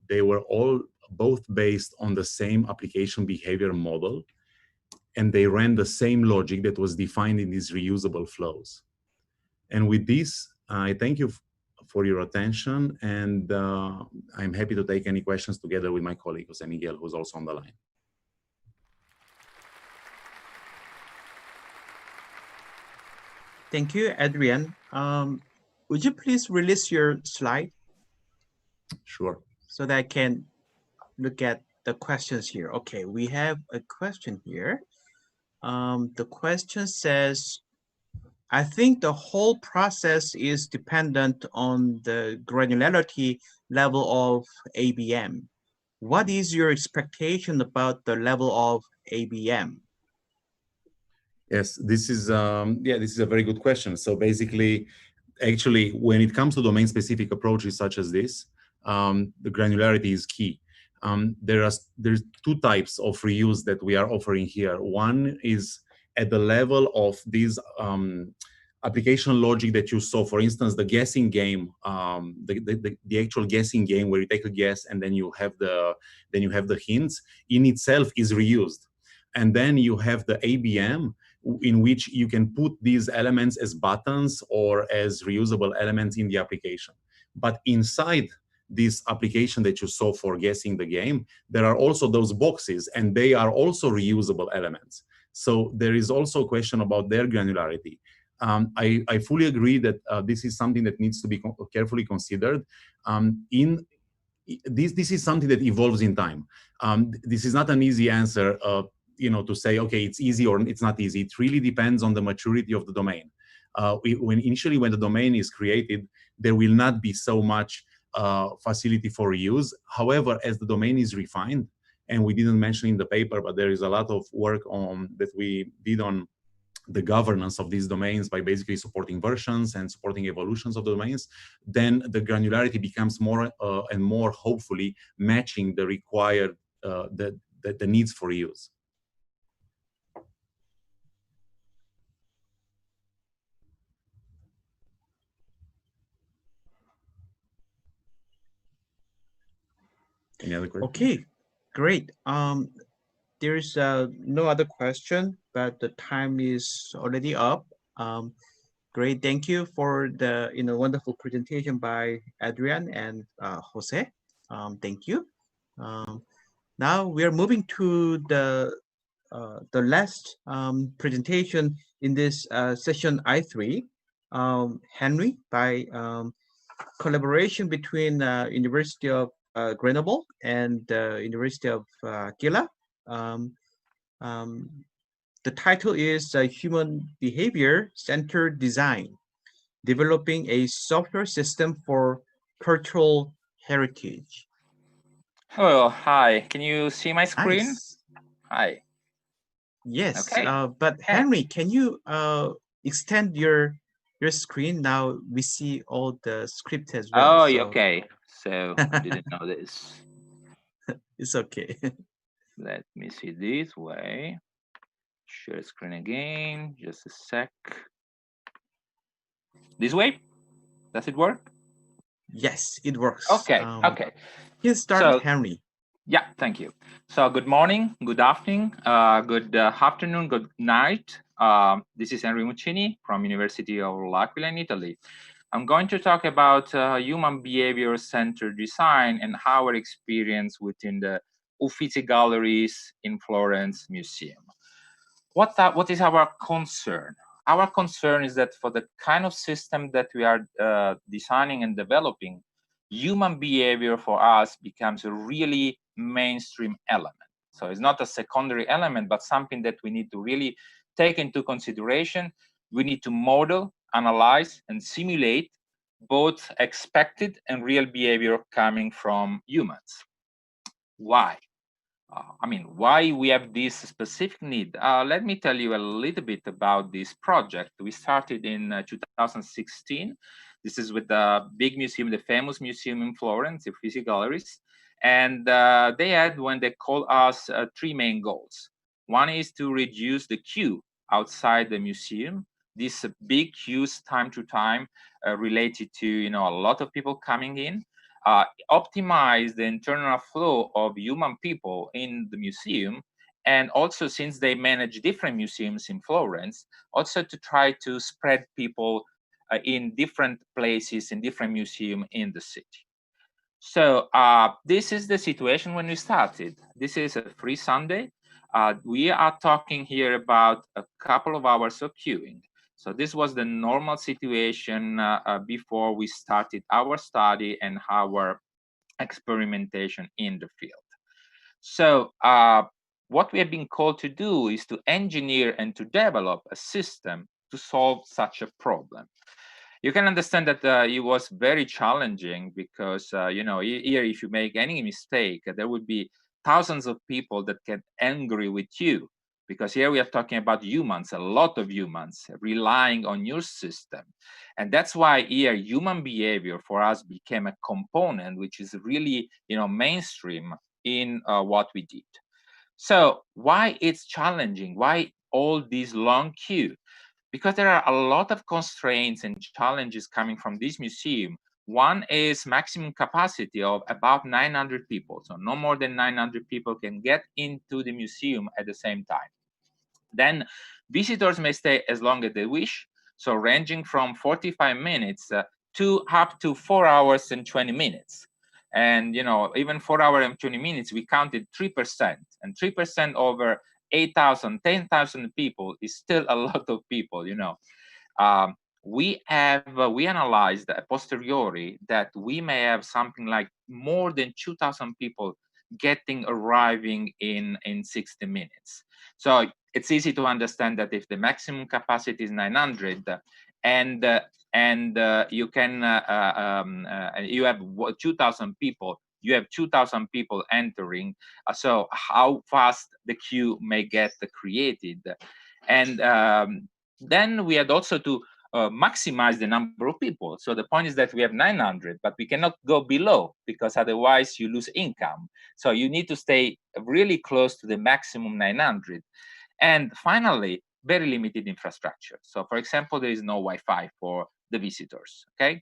They were both based on the same application behavior model, and they ran the same logic that was defined in these reusable flows. And with this, I thank you for your attention, and I'm happy to take any questions together with my colleague, Jose Miguel, who's also on the line. Thank you, Adrian. Would you please release your slide? Sure. So that I can look at the questions here. Okay, we have a question here. The question says, I think the whole process is dependent on the granularity level of ABM. What is your expectation about the level of ABM? Yes, this is this is a very good question. So basically, actually, when it comes to domain-specific approaches such as this, the granularity is key. There's two types of reuse that we are offering here. One is at the level of these application logic that you saw. For instance, the guessing game, the actual guessing game where you take a guess and then you have the hints in itself is reused. And then you have the ABM, in which you can put these elements as buttons or as reusable elements in the application. But inside this application that you saw for guessing the game, there are also those boxes, and they are also reusable elements. So there is also a question about their granularity. I fully agree that this is something that needs to be carefully considered. This is something that evolves in time. This is not an easy answer, to say, okay, it's easy or it's not easy. It really depends on the maturity of the domain. When the domain is created, there will not be so much facility for reuse. However, as the domain is refined, and we didn't mention in the paper, but there is a lot of work that we did on the governance of these domains by basically supporting versions and supporting evolutions of the domains, then the granularity becomes more and more, hopefully, matching the required, the needs for reuse. Any other questions? Okay, great. There's no other question, but the time is already up. Great, thank you for the wonderful presentation by Adrian and Jose. Thank you. Now we are moving to the last presentation in this session I3, Henry, by collaboration between University of Grenoble and University of Gila. The title is Human Behavior Centered Design, Developing a Software System for Cultural Heritage. Hello, hi. Can you see my screen? Nice. Hi. Yes, Okay. but Henry, can you extend your screen? Now we see all the script as well. Oh, so okay. So I didn't know this. it's okay. Let me see this way. Share screen again. Just a sec. This way? Does it work? Yes, it works. Okay. Okay. You start, Henry. Yeah, thank you. So good morning, good afternoon, good afternoon, good night. This is Henry Muccini from University of L'Aquila in Italy. I'm going to talk about human behavior-centered design and our experience within the Uffizi Galleries in Florence Museum. What is our concern? Our concern is that for the kind of system that we are designing and developing, human behavior for us becomes a really mainstream element. So it's not a secondary element, but something that we need to really take into consideration. We need to model, analyze, and simulate both expected and real behavior coming from humans. Why? Why we have this specific need? Let me tell you a little bit about this project. We started in 2016. This is with the big museum, the famous museum in Florence, the Uffizi Galleries. And they had, when they called us, three main goals. One is to reduce the queue outside the museum. This big queues time to time related to a lot of people coming in. Optimize the internal flow of human people in the museum, and also, since they manage different museums in Florence, also to try to spread people in different places, in different museums in the city. So this is the situation when we started. This is a free Sunday. We are talking here about a couple of hours of queuing. So this was the normal situation before we started our study and our experimentation in the field. So what we have been called to do is to engineer and to develop a system to solve such a problem. You can understand that it was very challenging because, you know, here if you make any mistake, there would be thousands of people that get angry with you, because here we are talking about humans, a lot of humans relying on your system. And that's why here human behavior for us became a component which is really, you know, mainstream in what we did. So why it's challenging? Why all these long queue? Because there are a lot of constraints and challenges coming from this museum. One is maximum capacity of about 900 people. So no more than 900 people can get into the museum at the same time. Then visitors may stay as long as they wish. So ranging from 45 minutes to up to 4 hours and 20 minutes. And, you know, even 4 hours and 20 minutes, we counted 3%, and 3% over 8,000, 10,000 people is still a lot of people, you know. We analyzed a posteriori that we may have something like more than 2,000 people arriving in 60 minutes. So it's easy to understand that if the maximum capacity is 900 and you have 2,000 people, you have 2,000 people entering. So how fast the queue may get created. And then we had also to maximize the number of people. So the point is that we have 900, but we cannot go below because otherwise you lose income. So you need to stay really close to the maximum 900. And finally, very limited infrastructure. So for example, there is no Wi-Fi for the visitors, okay?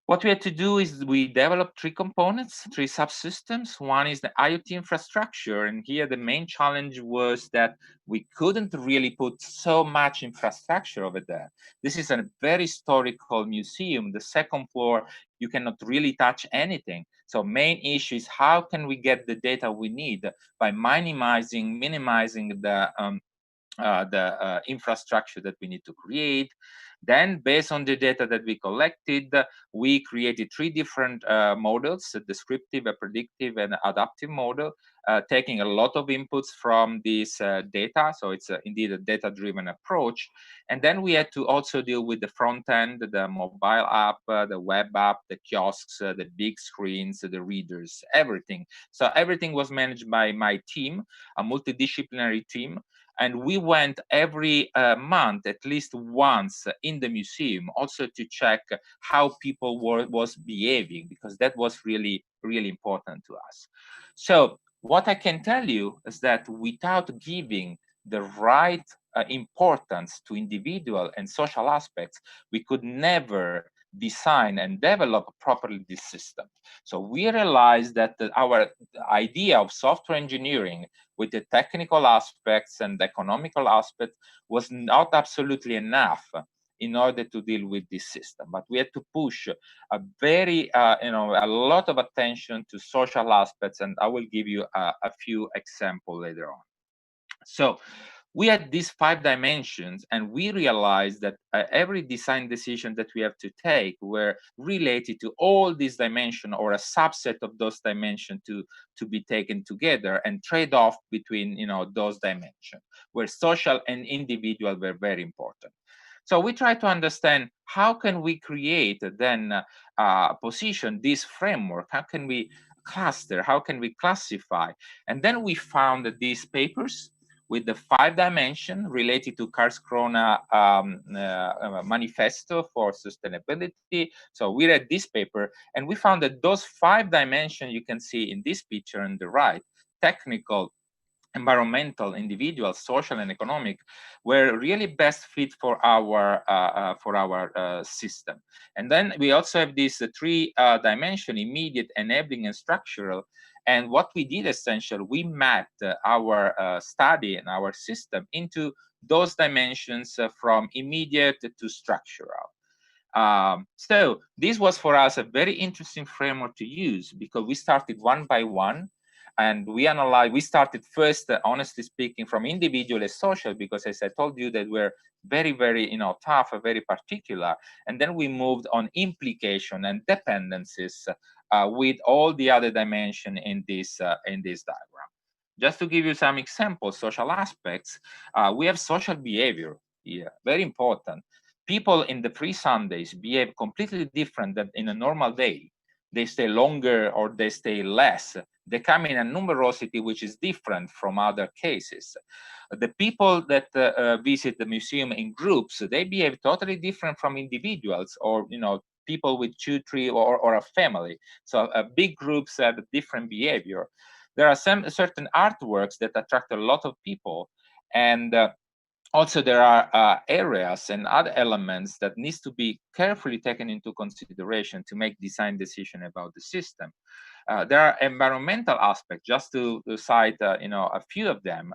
What we had to do is we developed 3 components, 3 subsystems. One is the IoT infrastructure. And here the main challenge was that we couldn't really put so much infrastructure over there. This is a very historical museum. The 2nd floor, you cannot really touch anything. So main issue is how can we get the data we need by minimizing the infrastructure that we need to create. Then, based on the data that we collected, we created 3 different models: a descriptive, a predictive, and adaptive model, taking a lot of inputs from this data. So it's indeed a data-driven approach. And then we had to also deal with the front end, the mobile app, the web app, the kiosks, the big screens, the readers, everything. So everything was managed by my team, a multidisciplinary team. And we went every month, at least once, in the museum, also to check how people was behaving, because that was really, really important to us. So what I can tell you is that without giving the right importance to individual and social aspects, we could never design and develop properly this system. So we realized that our idea of software engineering with the technical aspects and the economical aspects was not absolutely enough in order to deal with this system. But we had to push a lot of attention to social aspects, and I will give you a few examples later on. So we had these 5 dimensions, and we realized that every design decision that we have to take were related to all these dimensions, or a subset of those dimensions to be taken together, and trade off between those dimensions, where social and individual were very important. So we try to understand how can we create then position this framework, how can we cluster, how can we classify, and then we found that these papers with the 5 dimensions related to Karlskrona manifesto for sustainability. So we read this paper, and we found that those 5 dimensions you can see in this picture on the right, technical, environmental, individual, social, and economic, were really best fit for our system. And then we also have these 3 dimension: immediate, enabling, and structural. And what we did essentially, we mapped our study and our system into those dimensions from immediate to structural. So this was for us a very interesting framework to use, because we started one by one. And we analyzed, we started first, honestly speaking, from individual and social, because as I told you, that we're very, very, tough, very particular. And then we moved on implication and dependencies with all the other dimensions in this diagram. Just to give you some examples, social aspects, we have social behavior. Yeah, very important. People in the free Sundays behave completely different than in a normal day. They stay longer or they stay less. They come in a numerosity which is different from other cases. The people that visit the museum in groups, they behave totally different from individuals or people with 2, 3, or a family. So big groups have a different behavior. There are some certain artworks that attract a lot of people, and also there are areas and other elements that needs to be carefully taken into consideration to make design decision about the system. There are environmental aspects, just to cite a few of them.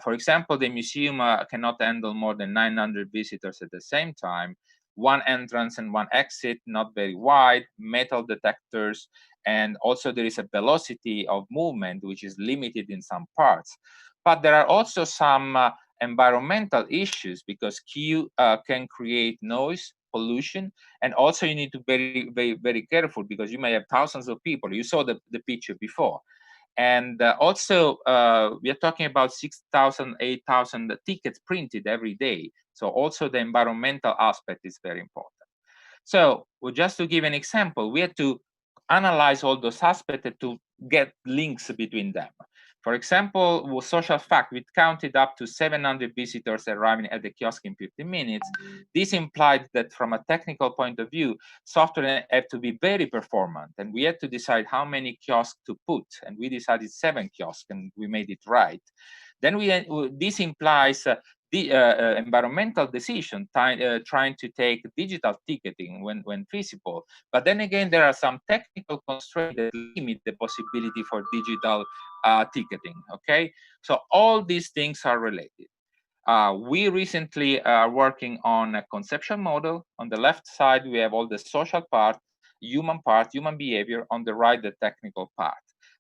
For example, the museum cannot handle more than 900 visitors at the same time. One entrance and one exit, not very wide, metal detectors, and also there is a velocity of movement which is limited in some parts. But there are also some environmental issues because queue can create noise, pollution, and also you need to be very careful because you may have thousands of people. You saw the picture before. And also we are talking about 6,000, 8,000 tickets printed every day. So also the environmental aspect is very important. So well, just to give an example, we had to analyze all those aspects to get links between them. For example, with social fact, we counted up to 700 visitors arriving at the kiosk in 15 minutes. This implied that from a technical point of view, software had to be very performant, and we had to decide how many kiosks to put, and we decided 7 kiosks, and we made it right. Then this implies the environmental decision, trying to take digital ticketing when feasible. But then again, there are some technical constraints that limit the possibility for digital ticketing, okay? So all these things are related. We recently are working on a conceptual model. On the left side, we have all the social part, human behavior. On the right, the technical part.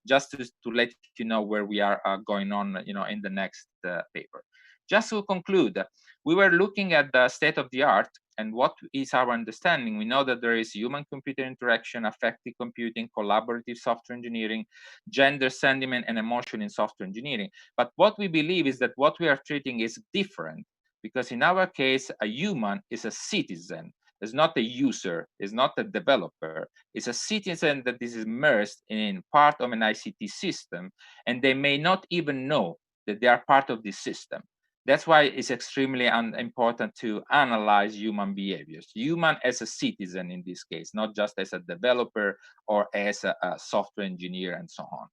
Just to let you know where we are going on, in the next paper. Just to conclude, we were looking at the state of the art and what is our understanding. We know that there is human-computer interaction, affective computing, collaborative software engineering, gender, sentiment, and emotion in software engineering. But what we believe is that what we are treating is different because in our case, a human is a citizen, is not a user, is not a developer, is a citizen that is immersed in part of an ICT system, and they may not even know that they are part of this system. That's why it's extremely important to analyze human behaviors. Human as a citizen in this case, not just as a developer or as a software engineer and so on.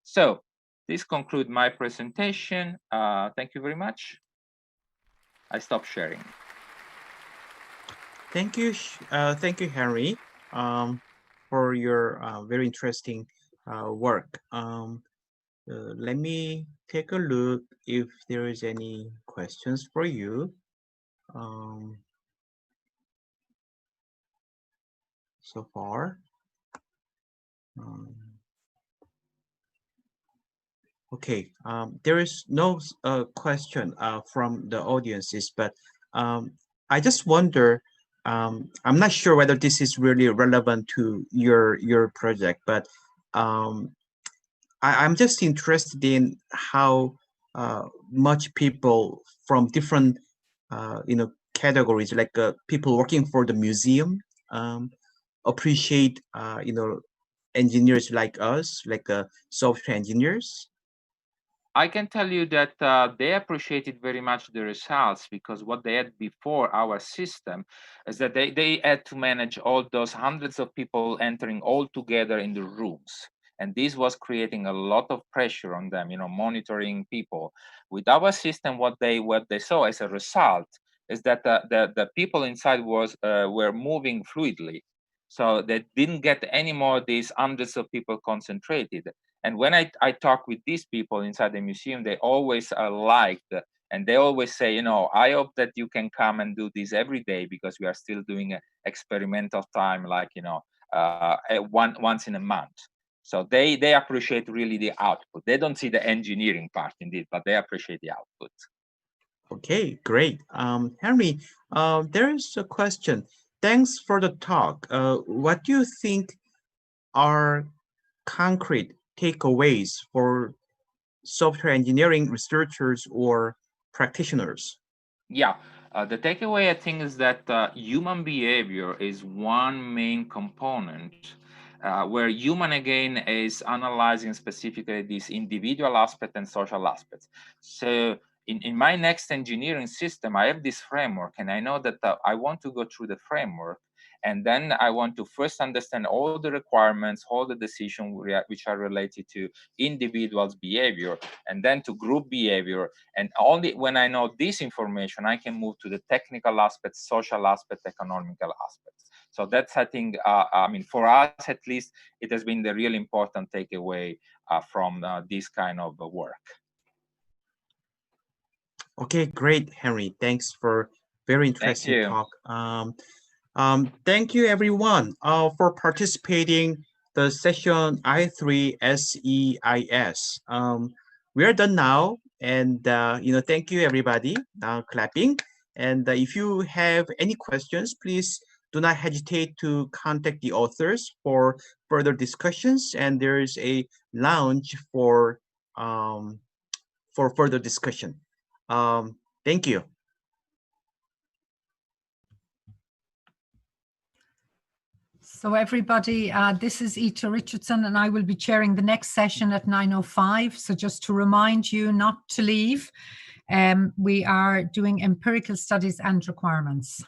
So this concludes my presentation. Thank you very much. I stop sharing. Thank you, Henry, for your very interesting work. Let me take a look if there is any questions for you. So far. Okay, there is no question from the audiences, but I just wonder, I'm not sure whether this is really relevant to your project, but I'm just interested in how much people from different categories, like people working for the museum, appreciate engineers like us, like software engineers. I can tell you that they appreciated very much the results because what they had before our system is that they had to manage all those hundreds of people entering all together in the rooms. And this was creating a lot of pressure on them, monitoring people. With our system, what they saw as a result is that the people inside were moving fluidly. So they didn't get any more of these hundreds of people concentrated. And when I talk with these people inside the museum, they always liked, and they always say, I hope that you can come and do this every day because we are still doing experimental time, like, once in a month. So they appreciate really the output. They don't see the engineering part indeed, but they appreciate the output. Okay, great. Henry, there is a question. Thanks for the talk. What do you think are concrete takeaways for software engineering researchers or practitioners? Yeah, The takeaway, I think, is that human behavior is one main component where human, again, is analyzing specifically this individual aspect and social aspects. So in my next engineering system, I have this framework, and I know that I want to go through the framework, and then I want to first understand all the requirements, all the decisions which are related to individuals' behavior, and then to group behavior. And only when I know this information, I can move to the technical aspects, social aspects, economical aspects. So that's, I think, I mean, for us at least, it has been the real important takeaway from this kind of work. Okay, great, Henry. Thanks for very interesting talk. Thank you, everyone, for participating the session I3 SEIS. We are done now, and thank you, everybody. Clapping. And if you have any questions, please do not hesitate to contact the authors for further discussions. And there is a lounge for further discussion. Thank you. So everybody, this is Ita Richardson, and I will be chairing the next session at 9:05. So just to remind you not to leave, we are doing empirical studies and requirements.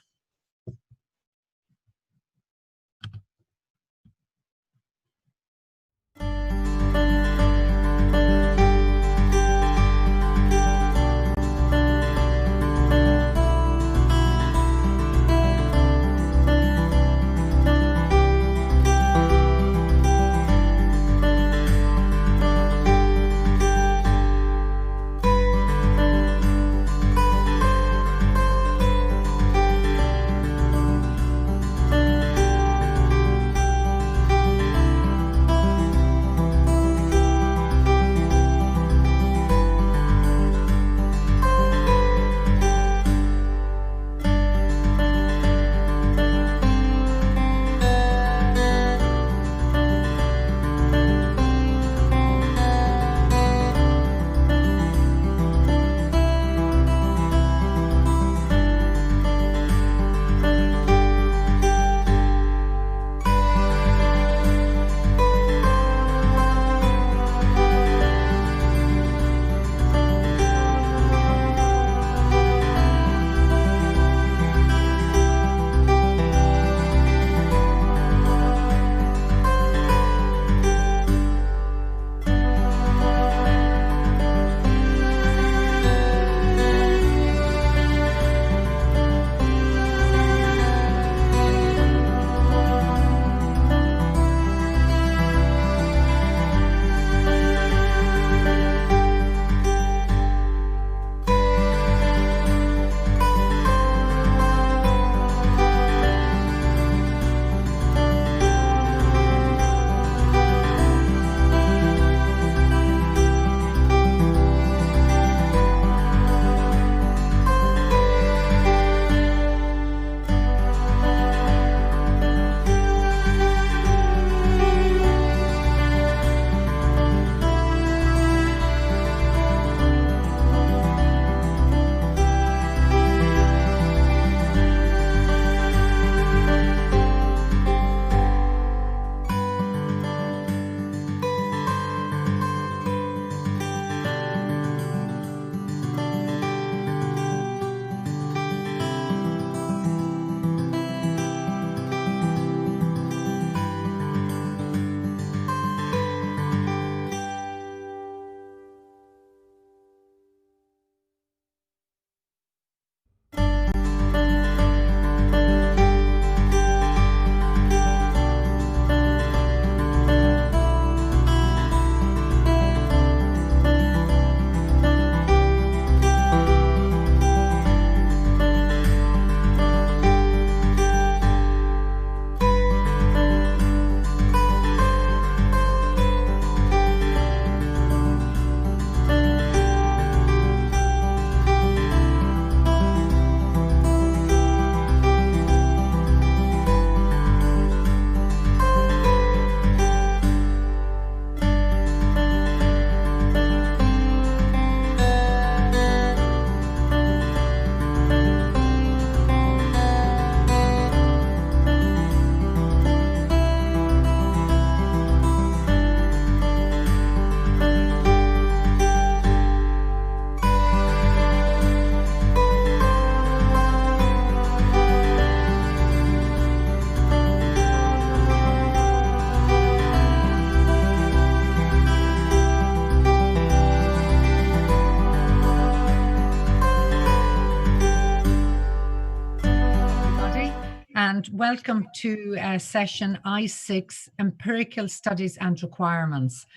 welcome to session I6, Empirical Studies and Requirements.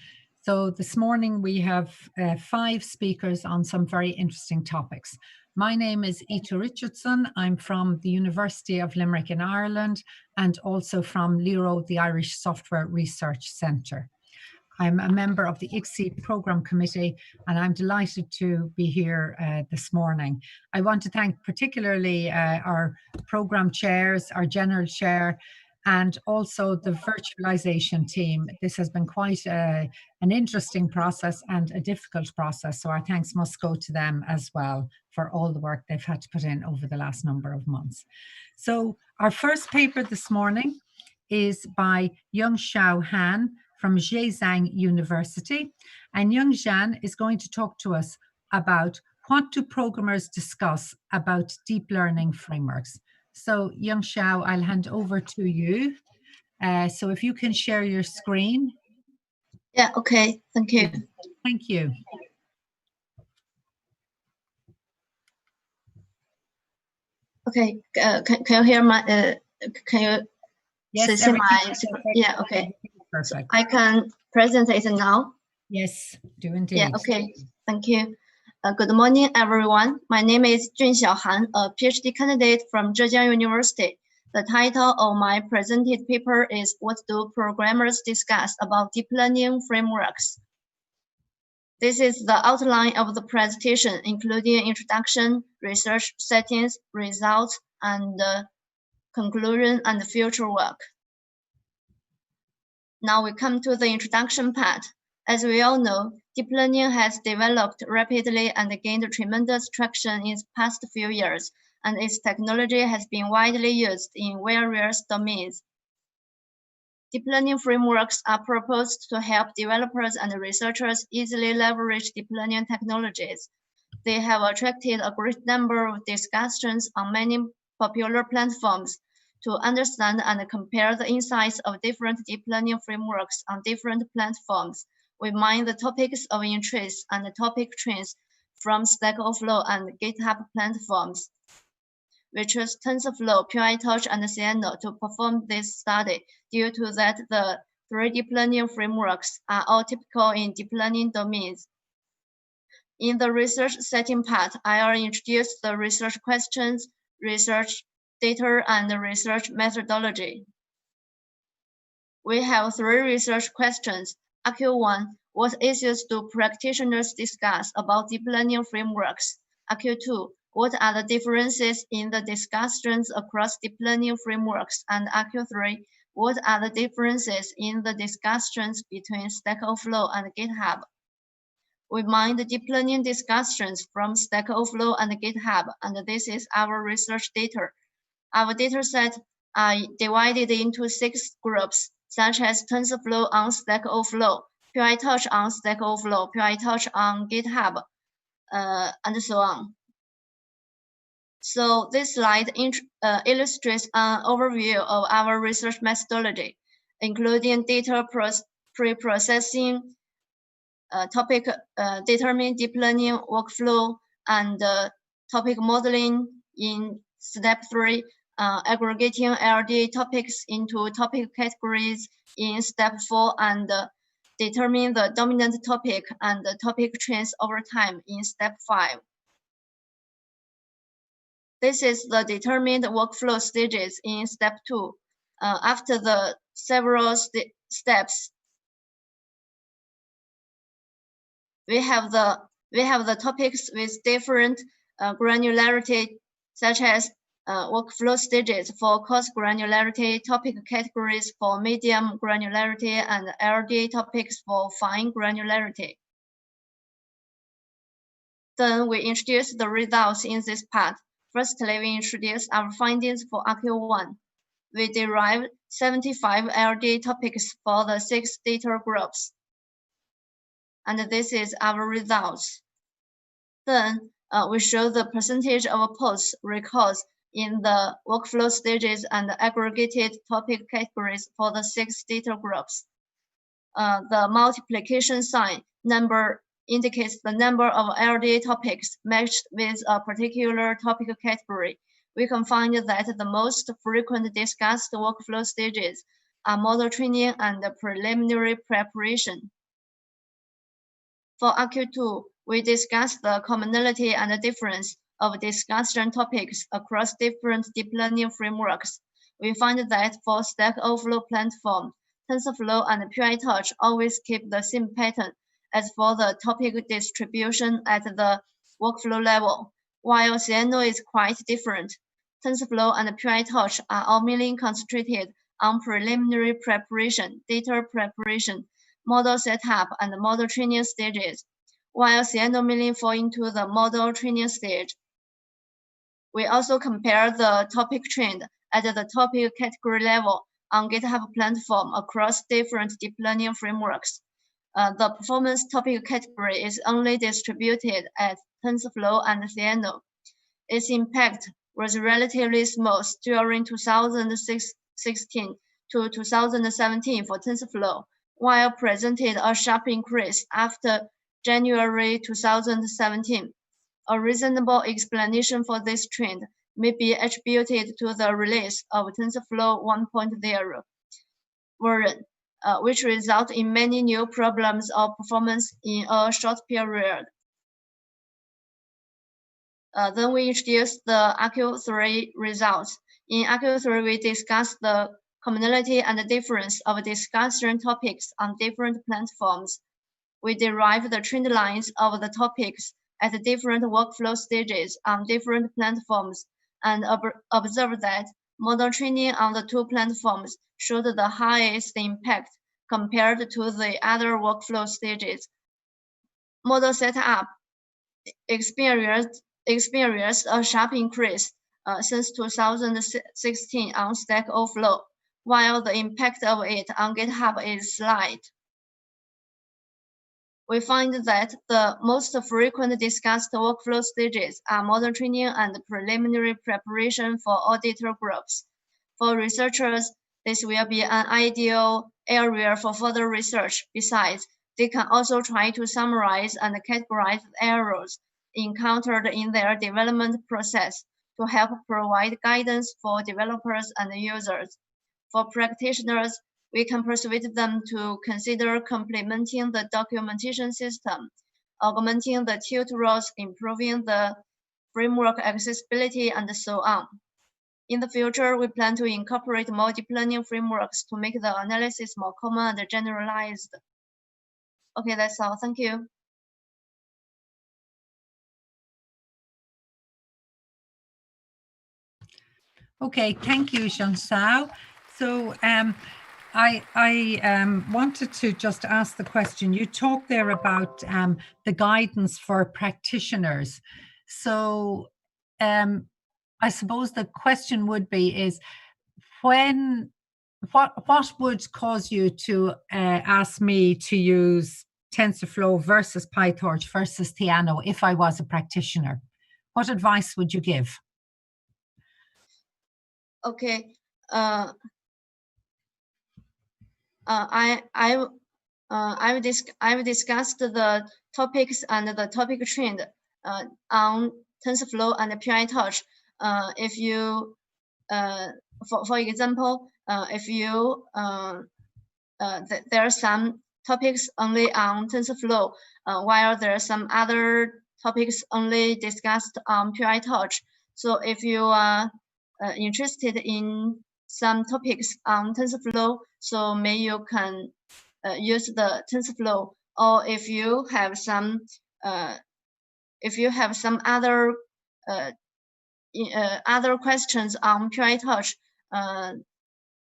So this morning we have 5 speakers on some very interesting topics. My name is Ita Richardson. I'm from the University of Limerick in Ireland and also from LIRO, the Irish Software Research Centre. I'm a member of the ICSI Programme Committee, and I'm delighted to be here this morning. I want to thank particularly our programme chairs, our general chair, and also the virtualisation team. This has been quite an interesting process and a difficult process, so our thanks must go to them as well for all the work they've had to put in over the last number of months. So our first paper this morning is by Yongxiao Han from Zhejiang University. And Yongxiao is going to talk to us about what do programmers discuss about deep learning frameworks. So Yongxiao, I'll hand over to you. So if you can share your screen. Yeah, okay, thank you. Thank you. Okay, can you hear my, can you see my, yeah, okay. Perfect. I can present it now. Yes, do indeed. Yeah, okay, thank you. Good morning, everyone. My name is Junxiao Han, a PhD candidate from Zhejiang University. The title of my presented paper is What do programmers discuss about deep learning frameworks? This is the outline of the presentation, including introduction, research settings, results, and conclusion and future work. Now we come to the introduction part. As we all know, deep learning has developed rapidly and gained tremendous traction in the past few years, and its technology has been widely used in various domains. Deep learning frameworks are proposed to help developers and researchers easily leverage deep learning technologies. They have attracted a great number of discussions on many popular platforms. To understand and compare the insights of different deep learning frameworks on different platforms, we mine the topics of interest and topic trends from Stack Overflow and GitHub platforms. We chose TensorFlow, PyTorch, and Silla to perform this study due to that the 3 deep learning frameworks are all typical in deep learning domains. In the research setting part, I will introduce the research questions, research data, and research methodology. We have 3 research questions. AQ1, what issues do practitioners discuss about deep learning frameworks? AQ2, what are the differences in the discussions across deep learning frameworks? And AQ3, what are the differences in the discussions between Stack Overflow and GitHub? We mine the deep learning discussions from Stack Overflow and GitHub, and this is our research data. Our dataset are divided into 6 groups, such as TensorFlow on Stack Overflow, PyTorch on Stack Overflow, PyTorch on GitHub, and so on. So this slide illustrates an overview of our research methodology, including data pre-processing, topic determine deep learning workflow, and topic modeling in step 3, aggregating LDA topics into topic categories in step 4, and determine the dominant topic and the topic trends over time in step 5. This is the determined workflow stages in step 2. After the several steps, we have the topics with different granularity, such as workflow stages for coarse granularity, topic categories for medium granularity, and LDA topics for fine granularity. Then we introduce the results in this part. Firstly, we introduce our findings for AQ1. We derived 75 LDA topics for the 6 data groups. And this is our results. Then we show the percentage of posts records in the workflow stages and aggregated topic categories for the 6 data groups. The multiplication sign number indicates the number of LDA topics matched with a particular topic category, we can find that the most frequent discussed workflow stages are model training and preliminary preparation. For RQ2, we discussed the commonality and the difference of discussion topics across different deep learning frameworks. We find that for Stack Overflow platform, TensorFlow and PyTorch always keep the same pattern as for the topic distribution at the workflow level, while Ciano is quite different. TensorFlow and PyTorch are all mainly concentrated on preliminary preparation, data preparation, model setup, and model training stages, while Ciano mainly fall into the model training stage. We also compare the topic trend at the topic category level on GitHub platform across different deep learning frameworks. The performance topic category is only distributed at TensorFlow and Ciano. Its impact was relatively small during 2016 to 2017 for TensorFlow, while presented a sharp increase after January 2017. A reasonable explanation for this trend may be attributed to the release of TensorFlow 1.0 version, which result in many new problems of performance in a short period. Then we introduced the RQ3 results. In RQ3, we discussed the commonality and the difference of discussion topics on different platforms. We derived the trend lines of the topics at different workflow stages on different platforms and observed that model training on the two platforms showed the highest impact compared to the other workflow stages. Model setup experienced a sharp increase since 2016 on Stack Overflow, while the impact of it on GitHub is slight. We find that the most frequent discussed workflow stages are model training and preliminary preparation for auditor groups. For researchers, this will be an ideal area for further research. Besides, they can also try to summarize and categorize errors encountered in their development process to help provide guidance for developers and users. For practitioners, we can persuade them to consider complementing the documentation system, augmenting the tutorials, improving the framework accessibility, and so on. In the future, we plan to incorporate more deep learning frameworks to make the analysis more common and generalized. Okay, that's all. Thank you. Okay, thank you, Jean-Sao. So I wanted to just ask the question. You talked there about the guidance for practitioners. So I suppose the question would be is what would cause you to ask me to use TensorFlow versus PyTorch versus Ciano if I was a practitioner? What advice would you give? Okay. I've discussed the topics and the topic trend on TensorFlow and PyTorch. If you, for example, if you there are some topics only on TensorFlow, while there are some other topics only discussed on PyTorch. So if you are interested in some topics on TensorFlow, so maybe you can use the TensorFlow, or if you have some other other questions on PyTorch,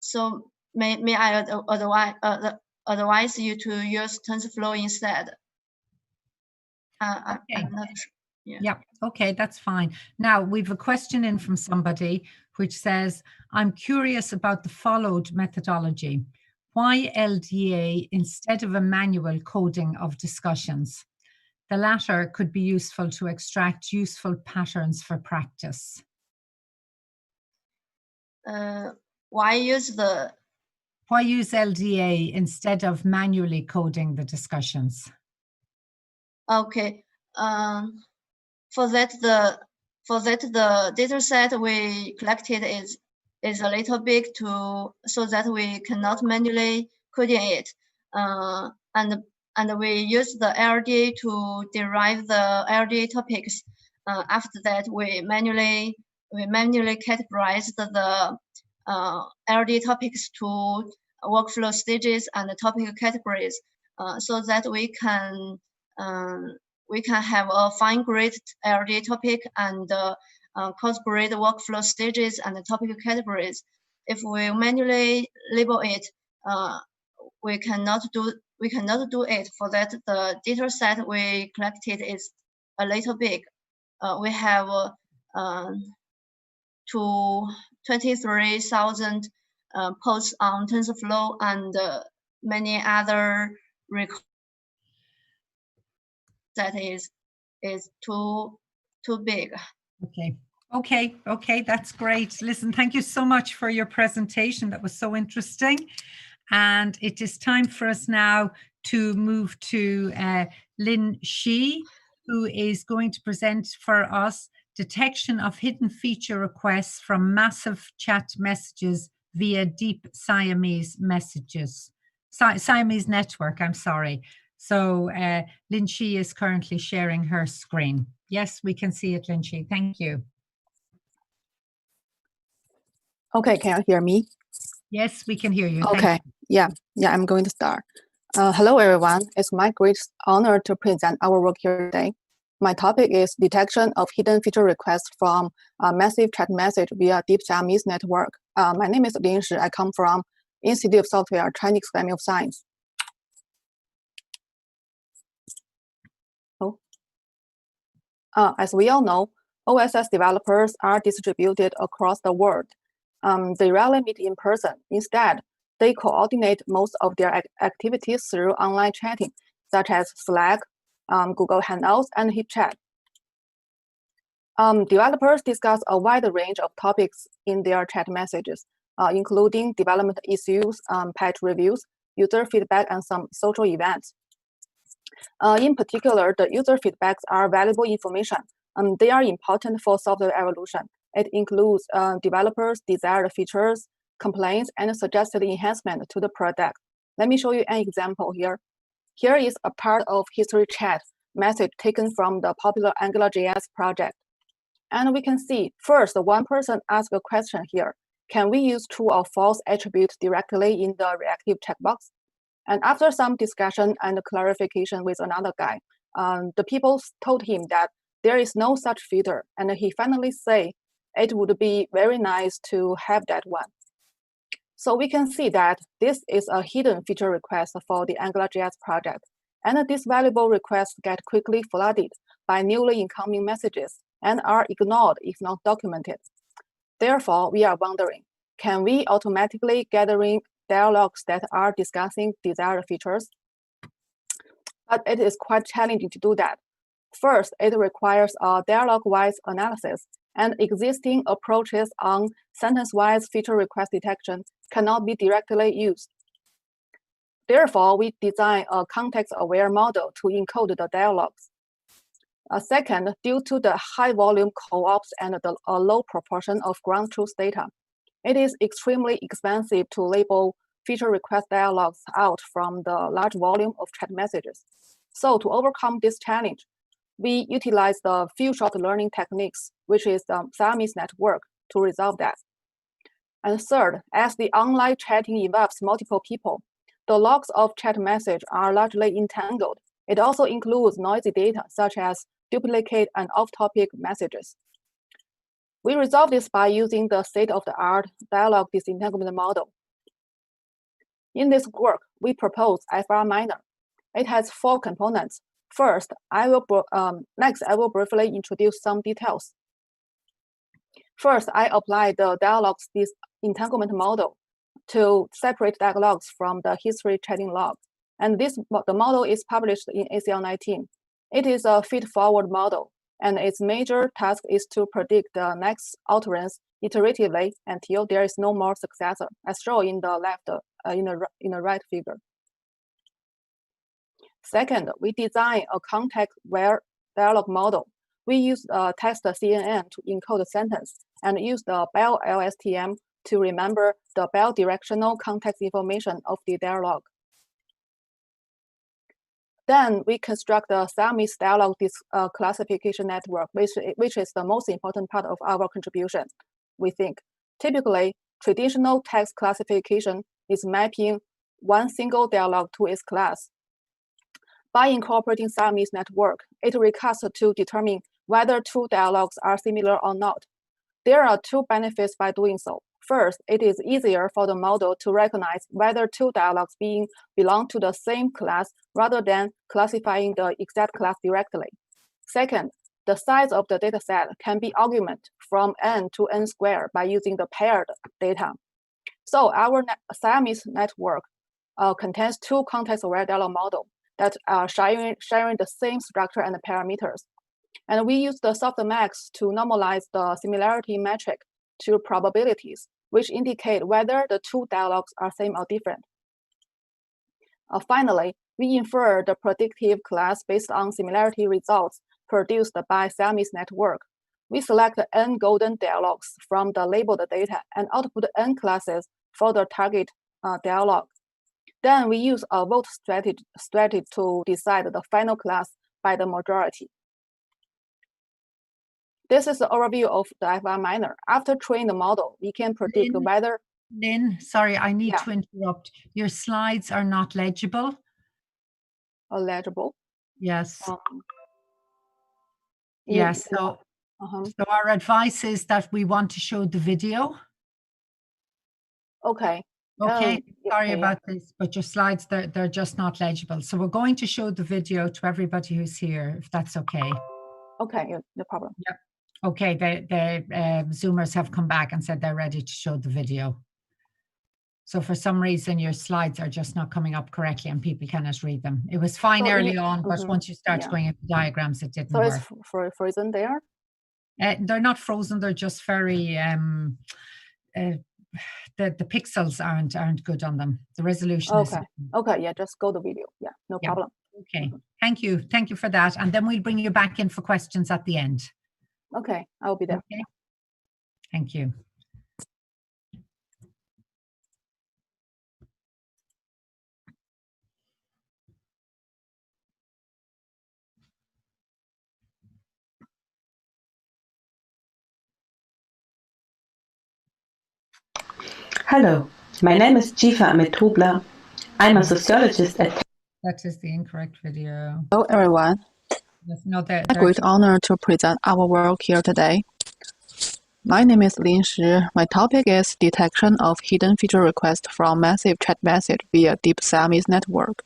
so may I advise you to use TensorFlow instead. Okay. I'm not sure. Yeah, okay, that's fine. Now, we've a question in from somebody which says, I'm curious about the followed methodology. Why LDA instead of a manual coding of discussions? The latter could be useful to extract useful patterns for practice. Why use LDA instead of manually coding the discussions? Okay. For that, the For that, the data set we collected is a little big so that we cannot manually coding it. And we use the LDA to derive the LDA topics. After that, we manually categorize the LDA topics to workflow stages and topic categories, so that we can have a fine-grained LDA topic and coarse-grained workflow stages and topic categories. If we manually label it, we cannot do it. For that, the data set we collected is a little big. We have 23,000 posts on TensorFlow and many other records. That is too big. Okay, that's great. Listen, thank you so much for your presentation. That was so interesting. And it is time for us now to move to Lin Shi, who is going to present for us detection of hidden feature requests from massive chat messages via deep Siamese messages. Siamese network, I'm sorry. So Lin Shi is currently sharing her screen. Yes, we can see it, Lin Shi. Thank you. Okay, can you hear me? Yes, we can hear you. Okay, yeah, I'm going to start. Hello, everyone. It's my great honor to present our work here today. My topic is detection of hidden feature requests from a massive chat message via deep Siamese network. My name is Lin Shi. I come from Institute of Software, Chinese Academy of Science. As we all know, OSS developers are distributed across the world. They rarely meet in person. Instead, they coordinate most of their activities through online chatting, such as Slack, Google Hangouts, and HipChat. Developers discuss a wide range of topics in their chat messages, including development issues, patch reviews, user feedback, and some social events. In particular, the user feedbacks are valuable information. They are important for software evolution. It includes developers' desired features, complaints, and suggested enhancement to the product. Let me show you an example here. Here is a part of history chat message taken from the popular AngularJS project. And we can see, first, one person asked a question here. Can we use true or false attribute directly in the reactive checkbox? And after some discussion and clarification with another guy, the people told him that there is no such feature. And he finally said it would be very nice to have that one. So we can see that this is a hidden feature request for the AngularJS project. And these valuable requests get quickly flooded by newly incoming messages and are ignored if not documented. Therefore, we are wondering, can we automatically gathering dialogues that are discussing desired features? But it is quite challenging to do that. First, it requires a dialogue-wise analysis, and existing approaches on sentence-wise feature request detection cannot be directly used. Therefore, we design a context-aware model to encode the dialogues. Second, due to the high volume co-ops and a low proportion of ground truth data, it is extremely expensive to label feature request dialogues out from the large volume of chat messages. So to overcome this challenge, we utilize the few-shot learning techniques, which is the Siamese network, to resolve that. And third, as the online chatting involves multiple people, the logs of chat message are largely entangled. It also includes noisy data, such as duplicate and off-topic messages. We resolve this by using the state-of-the-art dialogue disentanglement model. In this work, we propose FR minor. It has 4 components. First, next, I will briefly introduce some details. First, I apply the dialogues disentanglement model to separate dialogues from the history chatting log. And the model is published in ACL 19. It is a feed-forward model, and its major task is to predict the next utterance iteratively until there is no more successor, as shown in the left, in the right figure. Second, we design a context-aware dialogue model We use text CNN to encode the sentence and use the Bell LSTM to remember the Bell directional context information of the dialogue. Then we construct the Siamese dialogue classification network, which is the most important part of our contribution, we think. Typically, traditional text classification is mapping one single dialogue to its class. By incorporating Siamese network, it recasts to determine whether two dialogues are similar or not. There are two benefits by doing so. First, it is easier for the model to recognize whether two dialogues belong to the same class rather than classifying the exact class directly. Second, the size of the dataset can be augmented from n to n squared by using the paired data. So our Siamese network contains two context-aware dialogue models that are sharing the same structure and parameters. And we use the softmax to normalize the similarity metric to probabilities, which indicate whether the two dialogues are same or different. Finally, we infer the predictive class based on similarity results produced by Siamese network. We select n golden dialogues from the labeled data and output n classes for the target dialogue. Then we use a vote strategy to decide the final class by the majority. This is the overview of the FR minor. After training the model, we can predict whether... Lynn, sorry, I need to interrupt. Your slides are not legible. Legible? Yes. Yes, so our advice is that we want to show the video. Okay. Okay, sorry about this, but your slides, they're just not legible. So we're going to show the video to everybody who's here, if that's okay. Okay, no problem. Yep. Okay, the Zoomers have come back and said they're ready to show the video. So for some reason, your slides are just not coming up correctly and people cannot read them. It was fine early on, but once you start going into diagrams, it didn't work. So it's frozen there? They're not frozen, they're just very, the pixels aren't good on them. The resolution is... Okay, yeah, just go to the video. Yeah, no problem. Okay, thank you for that. And then we'll bring you back in for questions at the end. Okay, I'll be there. Okay. Thank you. Hello, my name is Jifa Ametobla. I'm a sociologist at... That is the incorrect video. Hello, everyone. A great honor to present our work here today. My name is Lin Shi. My topic is detection of hidden feature requests from massive chat message via deep Siamese network.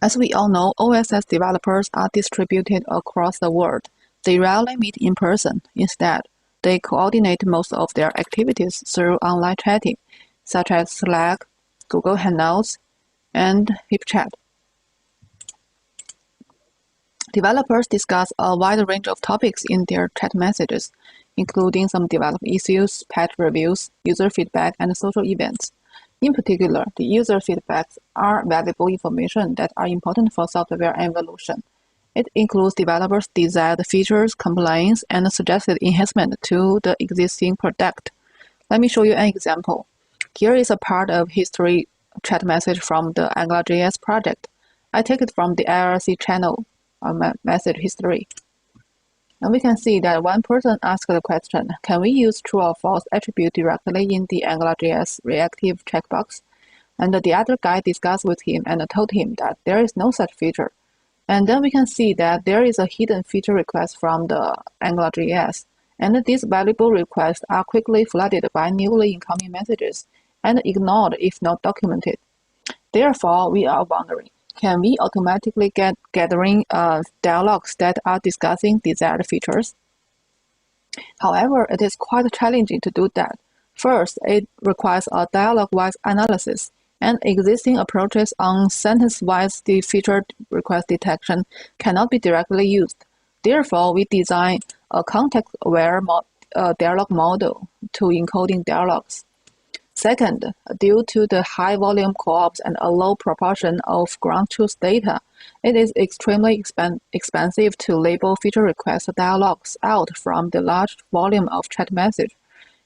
As we all know, OSS developers are distributed across the world. They rarely meet in person. Instead, they coordinate most of their activities through online chatting, such as Slack, Google Hangouts, and HipChat. Developers discuss a wide range of topics in their chat messages, including some development issues, patch reviews, user feedback, and social events. In particular, the user feedbacks are valuable information that are important for software evolution. It includes developers' desired features, complaints, and suggested enhancement to the existing product. Let me show you an example. Here is a part of history chat message from the AngularJS project. I take it from the IRC channel message history. And we can see that one person asked the question, can we use true or false attribute directly in the AngularJS reactive checkbox? And the other guy discussed with him and told him that there is no such feature. And then we can see that there is a hidden feature request from the AngularJS. And these valuable requests are quickly flooded by newly incoming messages and ignored if not documented. Therefore, we are wondering, can we automatically get gathering dialogues that are discussing desired features? However, it is quite challenging to do that. First, it requires a dialogue-wise analysis, and existing approaches on sentence-wise feature request detection cannot be directly used. Therefore, we design a context-aware dialogue model to encoding dialogues. Second, due to the high volume co-ops and a low proportion of ground truth data, it is extremely expensive to label feature request dialogues out from the large volume of chat message.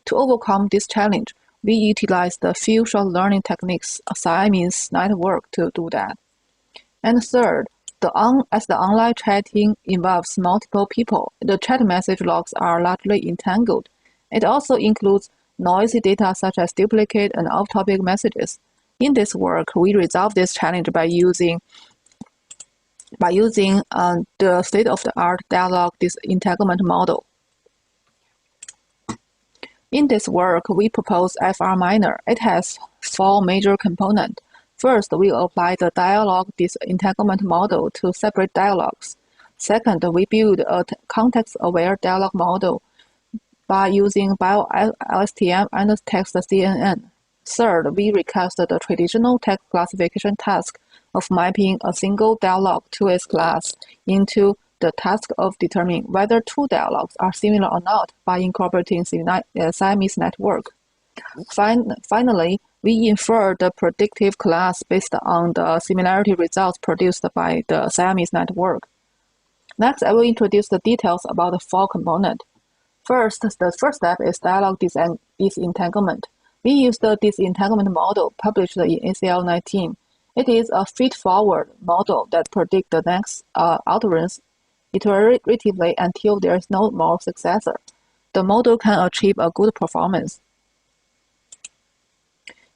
To overcome this challenge, we utilize the few short learning techniques, Siamese network, to do that. And third, as the online chatting involves multiple people, the chat message logs are largely entangled. It also includes noisy data such as duplicate and off-topic messages. In this work, we resolve this challenge by using the state-of-the-art dialogue disentanglement model. In this work, we propose FR minor. It has 4 major components. First, we apply the dialogue disentanglement model to separate dialogues. Second, we build a context-aware dialogue model by using bio-LSTM and text CNN. Third, we recast the traditional text classification task of mapping a single dialogue to its class into the task of determining whether 2 dialogues are similar or not by incorporating Siamese network. Finally, we infer the predictive class based on the similarity results produced by the Siamese network. Next, I will introduce the details about the 4 components. First, the first step is dialogue disentanglement. We use the disentanglement model published in ACL 19. It is a feed-forward model that predicts the next utterance iteratively until there is no more successor. The model can achieve a good performance.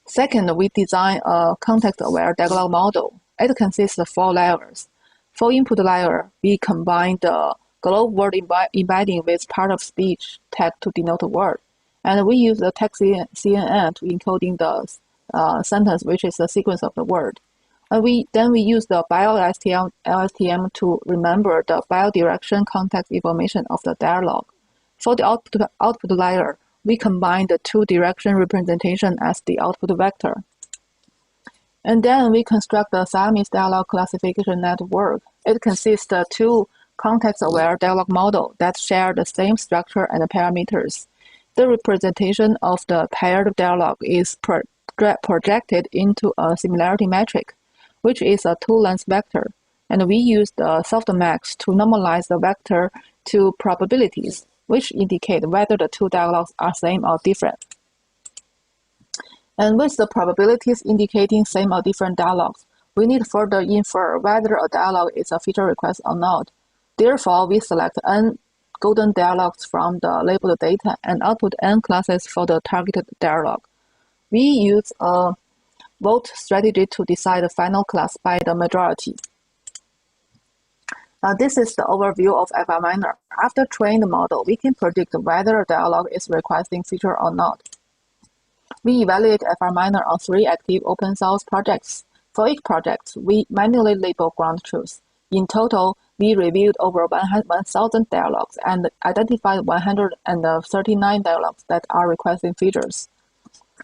Second, we design a context-aware dialogue model. It consists of 4 layers. For input layer, we combine the globe word embedding with part of speech tag to denote a word. And we use the text CNN to encoding the sentence, which is the sequence of the word. And then we use the bio-LSTM to remember the biodirection context information of the dialogue. For the output layer, we combine the 2 direction representation as the output vector. And then we construct the Siamese dialogue classification network. It consists of 2 context-aware dialogue models that share the same structure and parameters. The representation of the paired dialogue is projected into a similarity metric, which is a 2-length vector, and we use the softmax to normalize the vector to probabilities, which indicate whether the 2 dialogues are same or different. And with the probabilities indicating same or different dialogues, we need further infer whether a dialogue is a feature request or not. Therefore, we select n golden dialogues from the labeled data and output n classes for the targeted dialogue. We use a vote strategy to decide the final class by the majority. This is the overview of FR minor. After training the model, we can predict whether a dialogue is requesting feature or not. We evaluate FR minor on 3 active open source projects. For each project, we manually label ground truth. In total, we reviewed over 1,000 dialogues and identified 139 dialogues that are requesting features.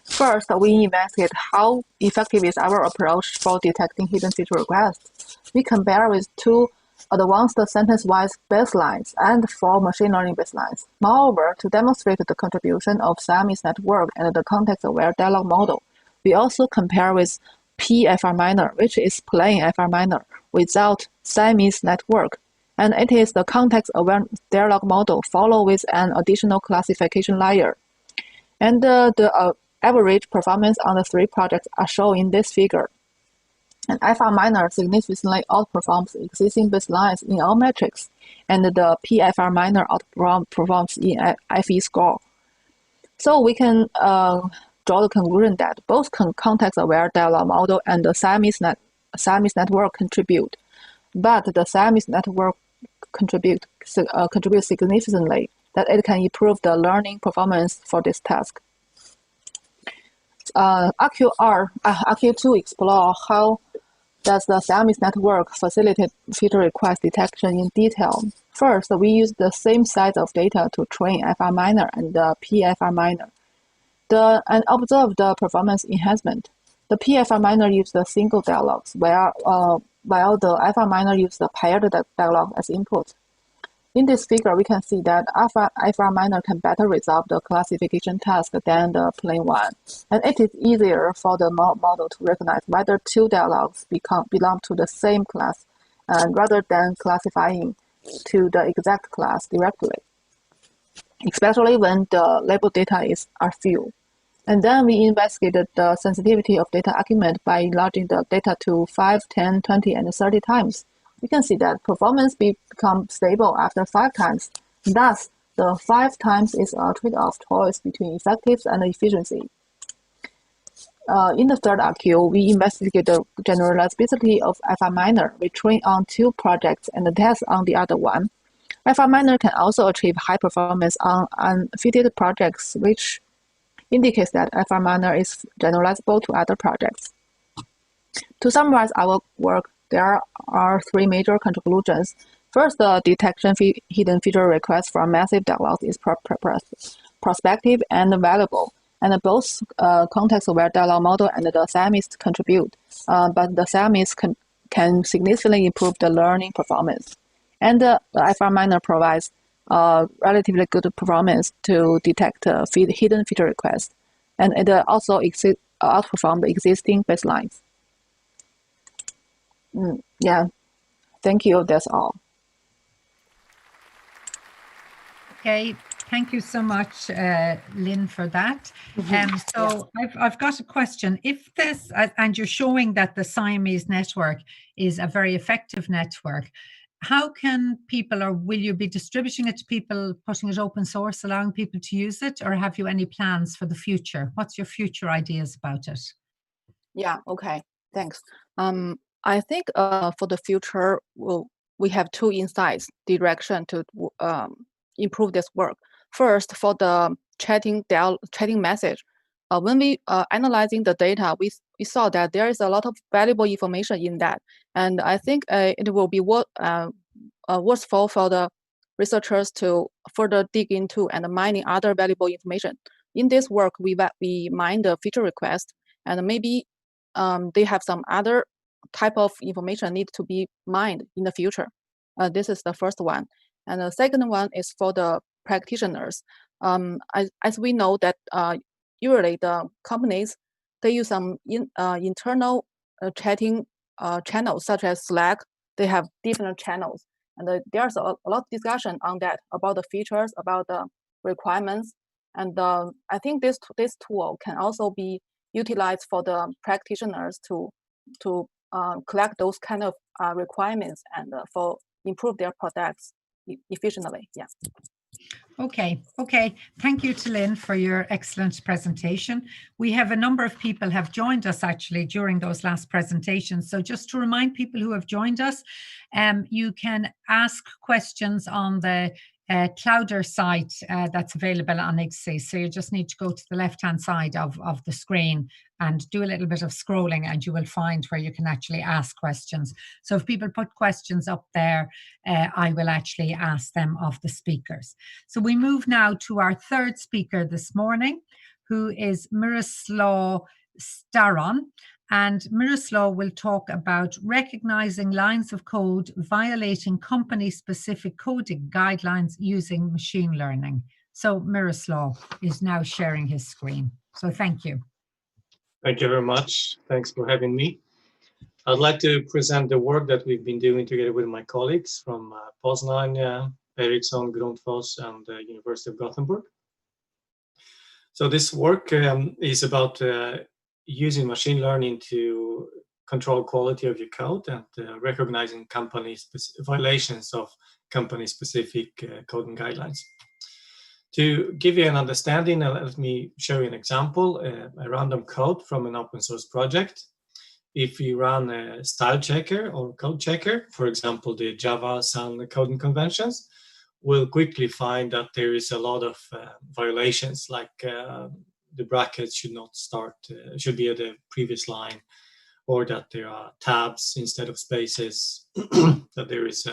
First, we investigate how effective is our approach for detecting hidden feature requests. We compare with 2 advanced sentence-wise baselines and 4 machine learning baselines. Moreover, to demonstrate the contribution of Siamese network and the context-aware dialogue model, we also compare with PFR minor, which is plain FR minor, without Siamese network. And it is the context-aware dialogue model followed with an additional classification layer. And the average performance on the 3 projects are shown in this figure. And FR minor significantly outperforms existing baselines in all metrics, and the PFR minor outperforms in FE score. So we can draw the conclusion that both context-aware dialogue model and the Siamese network contribute, but the Siamese network contributes significantly that it can improve the learning performance for this task. RQ2 explore how does the Siamese network facilitate feature request detection in detail. First, we use the same size of data to train FR minor and the PFR minor. And observe the performance enhancement. The PFR minor used the single dialogues, while the FR minor used the paired dialogue as input. In this figure, we can see that FR miner can better resolve the classification task than the plain one, and it is easier for the model to recognize whether two dialogues belong to the same class, rather than classifying to the exact class directly, especially when the label data are few. And then we investigated the sensitivity of data argument by enlarging the data to 5, 10, 20, and 30 times. We can see that performance become stable after 5 times. Thus, the 5 times is a trade-off choice between effectiveness and efficiency. In the third RQ, we investigate the generalizability of FR miner. We train on 2 projects and test on the other one. FR miner can also achieve high performance on unfitted projects, which indicates that FR miner is generalizable to other projects. To summarize our work, there are 3 major conclusions. First, the detection hidden feature requests from massive dialogues is prospective and valuable, and both context-aware dialogue model and the Siamese contribute, but the Siamese can significantly improve the learning performance. And the FR miner provides relatively good performance to detect hidden feature requests, and it also outperforms the existing baselines. Yeah, thank you. That's all. Okay, thank you so much, Lynn, for that. So I've got a question. If this, and you're showing that the Siamese network is a very effective network, how can people, or will you be distributing it to people, putting it open source, allowing people to use it, or have you any plans for the future? What's your future ideas about it? Yeah, okay, thanks. I think for the future, we have 2 insights, direction to improve this work. First, for the chatting message, when we analyzing the data, we saw that there is a lot of valuable information in that, and I think it will be worthwhile for the researchers to further dig into and mining other valuable information. In this work, we mine the feature request, and maybe they have some other type of information need to be mined in the future. This is the first one. And the second one is for the practitioners. As we know that usually the companies, they use some internal chatting channels such as Slack. They have different channels. And there's a lot of discussion on that, about the features, about the requirements. And I think this tool can also be utilized for the practitioners to collect those kind of requirements and for improve their products efficiently. Yeah. Okay. Thank you to Lynn for your excellent presentation. We have a number of people have joined us actually during those last presentations. So just to remind people who have joined us, you can ask questions on the Clouder site that's available on IGSI. So you just need to go to the left-hand side of the screen and do a little bit of scrolling, and you will find where you can actually ask questions. So if people put questions up there, I will actually ask them of the speakers. So we move now to our third speaker this morning, who is Miroslav Staron. And Miroslav will talk about recognizing lines of code violating company-specific coding guidelines using machine learning. So Miroslav is now sharing his screen. So thank you. Thank you very much. Thanks for having me. I'd like to present the work that we've been doing together with my colleagues from Poznan, Ericsson, Grundfos, and the University of Gothenburg. So this work is about using machine learning to control quality of your code and recognizing violations of company-specific coding guidelines. To give you an understanding, let me show you an example, a random code from an open source project. If you run a style checker or code checker, for example, the Java Sun coding conventions, we'll quickly find that there is a lot of violations, like the brackets should not start, should be at the previous line, or that there are tabs instead of spaces, that there is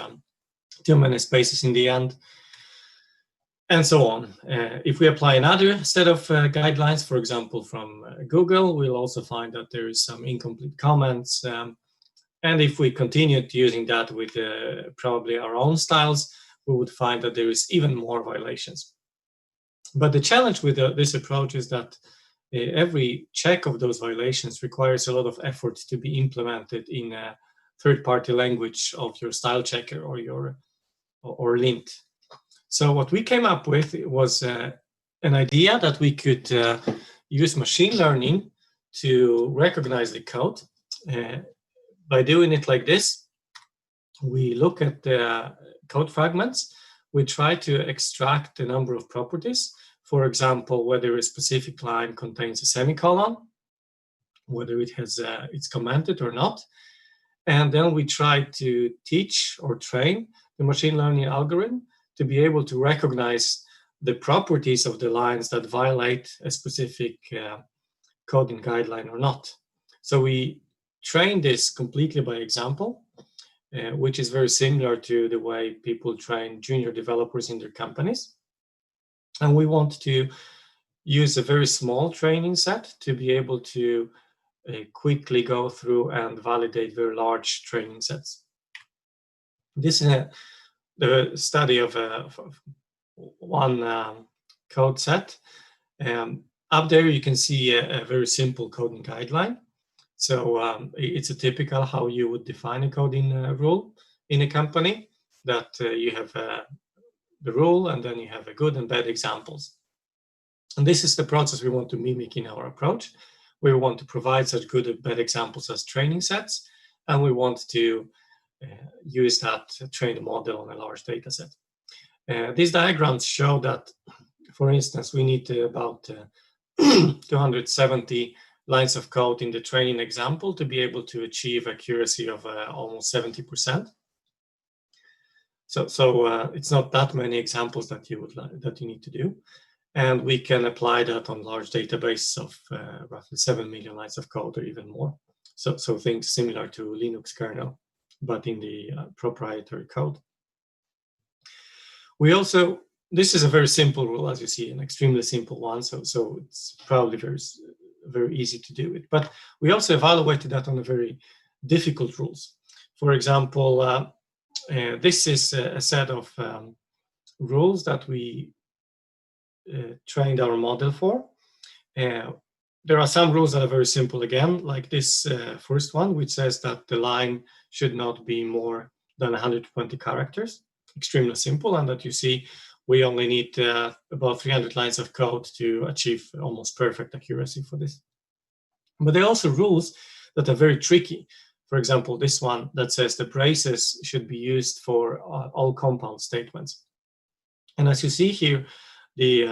too many spaces in the end, and so on. If we apply another set of guidelines, for example, from Google, we'll also find that there is some incomplete comments. And if we continue using that with probably our own styles, we would find that there is even more violations. But the challenge with this approach is that every check of those violations requires a lot of effort to be implemented in a third-party language of your style checker or lint. So what we came up with was an idea that we could use machine learning to recognize the code. By doing it like this, we look at the code fragments. We try to extract the number of properties. For example, whether a specific line contains a semicolon, whether it has it's commented or not. And then we try to teach or train the machine learning algorithm to be able to recognize the properties of the lines that violate a specific coding guideline or not. So we train this completely by example, which is very similar to the way people train junior developers in their companies. And we want to use a very small training set to be able to quickly go through and validate very large training sets. This is the study of one code set. Up there you can see a very simple coding guideline. So it's a typical how you would define a coding rule in a company, that you have the rule and then you have a good and bad examples. And this is the process we want to mimic in our approach. We want to provide such good and bad examples as training sets, and we want to use that to train the model on a large data set. These diagrams show that, for instance, we need about 270 lines of code in the training example to be able to achieve accuracy of almost 70%. So it's not that many examples that you need to do. And we can apply that on large database of roughly 7 million lines of code or even more. So things similar to Linux kernel, but in the proprietary code. We also, this is a very simple rule, as you see, an extremely simple one. So it's probably very easy to do it. But we also evaluated that on a very difficult rules. For example, this is a set of rules that we trained our model for. There are some rules that are very simple again, like this first one, which says that the line should not be more than 120 characters. Extremely simple, and that you see we only need about 300 lines of code to achieve almost perfect accuracy for this. But there are also rules that are very tricky. For example, this one that says the braces should be used for all compound statements. And as you see here, the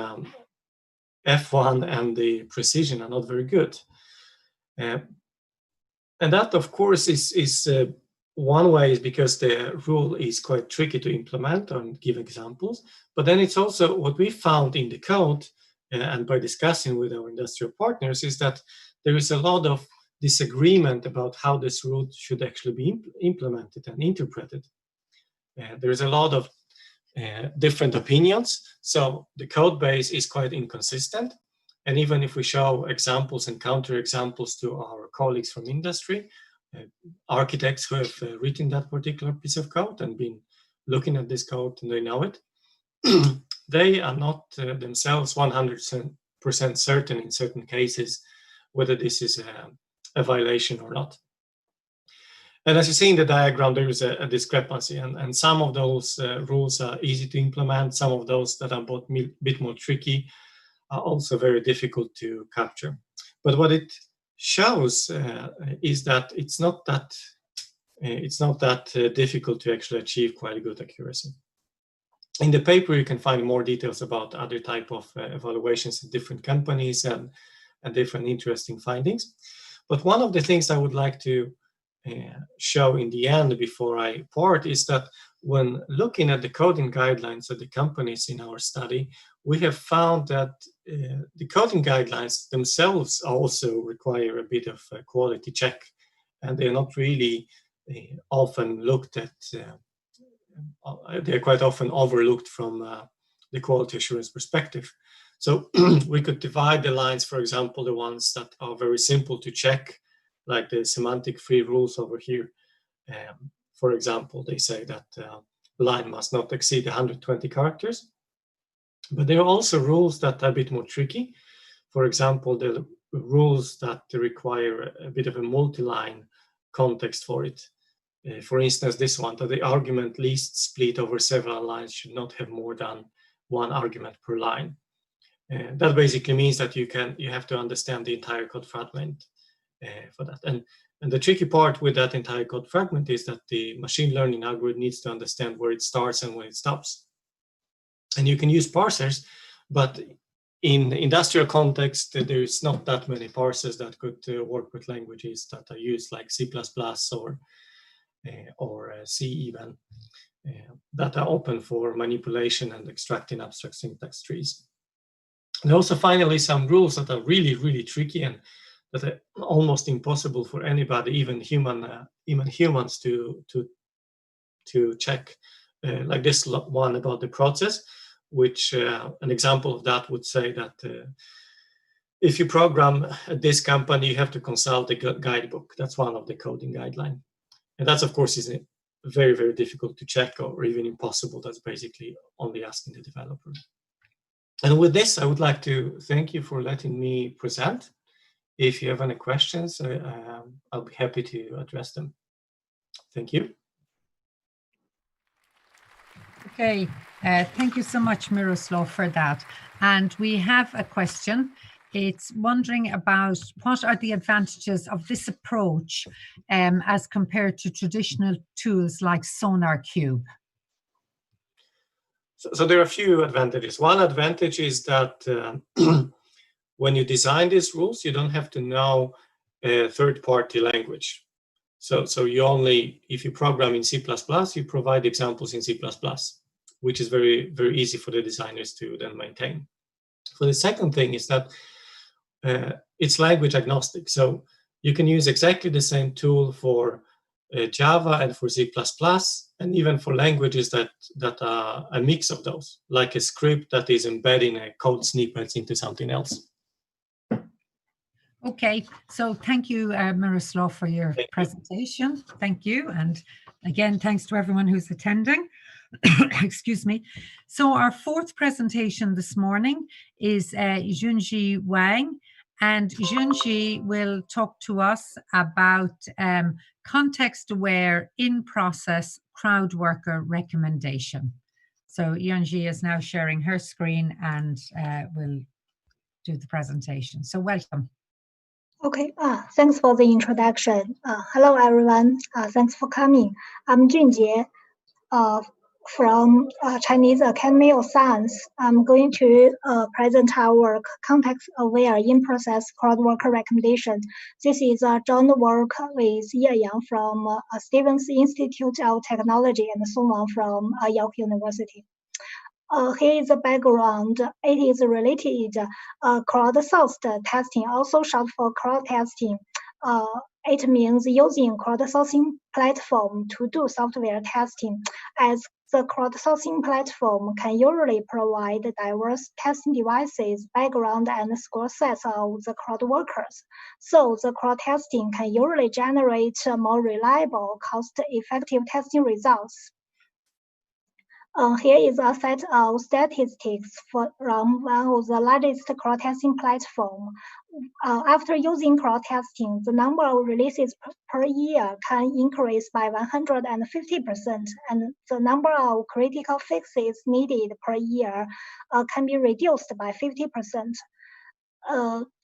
F1 and the precision are not very good. And that, of course, is one way is because the rule is quite tricky to implement and give examples. But then it's also what we found in the code and by discussing with our industrial partners is that there is a lot of disagreement about how this rule should actually be implemented and interpreted. There is a lot of different opinions. So the code base is quite inconsistent. And even if we show examples and counter examples to our colleagues from industry, architects who have written that particular piece of code and been looking at this code and they know it, they are not themselves 100% certain in certain cases whether this is a violation or not. And as you see in the diagram, there is a discrepancy, and some of those rules are easy to implement. Some of those that are a bit more tricky are also very difficult to capture. But what it shows is that it's not that difficult to actually achieve quite a good accuracy. In the paper, you can find more details about other type of evaluations in different companies and different interesting findings. But one of the things I would like to show in the end before I part is that when looking at the coding guidelines of the companies in our study, we have found that the coding guidelines themselves also require a bit of a quality check, and they're not really often looked at, they're quite often overlooked from the quality assurance perspective. So we could divide the lines, for example, the ones that are very simple to check, like the semantic free rules over here. For example, they say that line must not exceed 120 characters. But there are also rules that are a bit more tricky. For example, the rules that require a bit of a multi-line context for it. For instance, this one, that the argument list split over several lines should not have more than one argument per line. That basically means that you have to understand the entire code fragment for that. And the tricky part with that entire code fragment is that the machine learning algorithm needs to understand where it starts and where it stops. And you can use parsers, but in industrial context, there's not that many parsers that could work with languages that are used like C++ or C even, that are open for manipulation and extracting abstract syntax trees. And also finally, some rules that are really, really tricky and that are almost impossible for anybody, even humans to check, like this one about the process, which an example of that would say that if you program at this company, you have to consult the guidebook. That's one of the coding guidelines. And that's, of course, is very, very difficult to check or even impossible. That's basically only asking the developer. And with this, I would like to thank you for letting me present. If you have any questions, I'll be happy to address them. Thank you. Okay, thank you so much, Miroslav, for that. And we have a question. It's wondering about what are the advantages of this approach as compared to traditional tools like SonarQube? So there are a few advantages. One advantage is that when you design these rules, you don't have to know a third-party language. So you only, if you program in C++, you provide examples in C++, which is very, very easy for the designers to then maintain. For the second thing is that it's language agnostic. So you can use exactly the same tool for Java and for C++, and even for languages that are a mix of those, like a script that is embedding a code snippets into something else. Okay, so thank you, Miroslav, for your presentation. Thank you. And again, thanks to everyone who's attending. Excuse me. So our fourth presentation this morning is Junji Wang. And Junji will talk to us about context-aware in-process crowd worker recommendation. So Junji is now sharing her screen and will do the presentation. So welcome. Okay, thanks for the introduction. Hello, everyone. Thanks for coming. I'm Junjie from Chinese Academy of Science. I'm going to present our work, context-aware in-process crowd worker recommendation. This is a joint work with Ye Yang from Stevens Institute of Technology and Song Wang from York University. Here is the background. It is related crowdsourced testing, also short for crowd testing. It means using crowdsourcing platform to do software testing, as the crowdsourcing platform can usually provide diverse testing devices, background, and score sets of the crowd workers. So the crowd testing can usually generate more reliable, cost-effective testing results. Here is a set of statistics from one of the largest crowd testing platforms. After using crowd testing, the number of releases per year can increase by 150%, and the number of critical fixes needed per year can be reduced by 50%.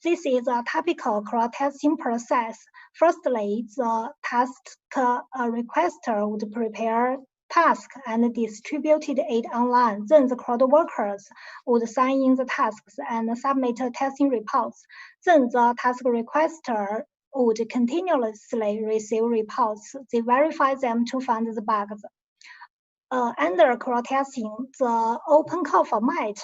This is a typical crowd testing process. Firstly, the task requester would prepare task and distributed it online. Then the crowd workers would sign in the tasks and submit testing reports. Then the task requester would continuously receive reports. They verify them to find the bugs. Under crowd testing, the open call format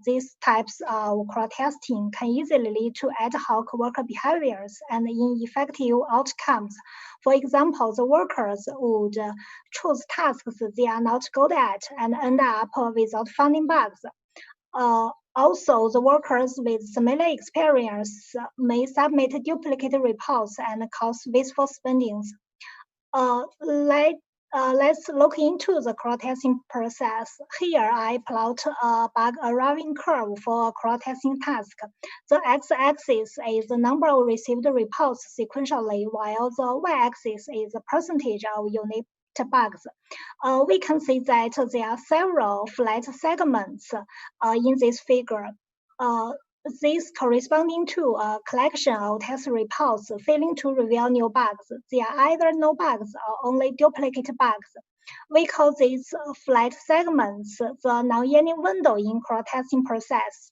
these types of crowd testing can easily lead to ad hoc worker behaviors and ineffective outcomes. For example, the workers would choose tasks they are not good at and end up without finding bugs. Also, the workers with similar experience may submit duplicate reports and cause wasteful spending. let's look into the crowd-testing process. Here, I plot a bug arriving curve for a crowd-testing task. The x-axis is the number of received reports sequentially, while the y-axis is the percentage of unit bugs. We can see that there are several flat segments in this figure. These corresponding to a collection of test reports failing to reveal new bugs. They are either no bugs or only duplicate bugs. We call these flat segments the non-yielding window in crowd-testing process.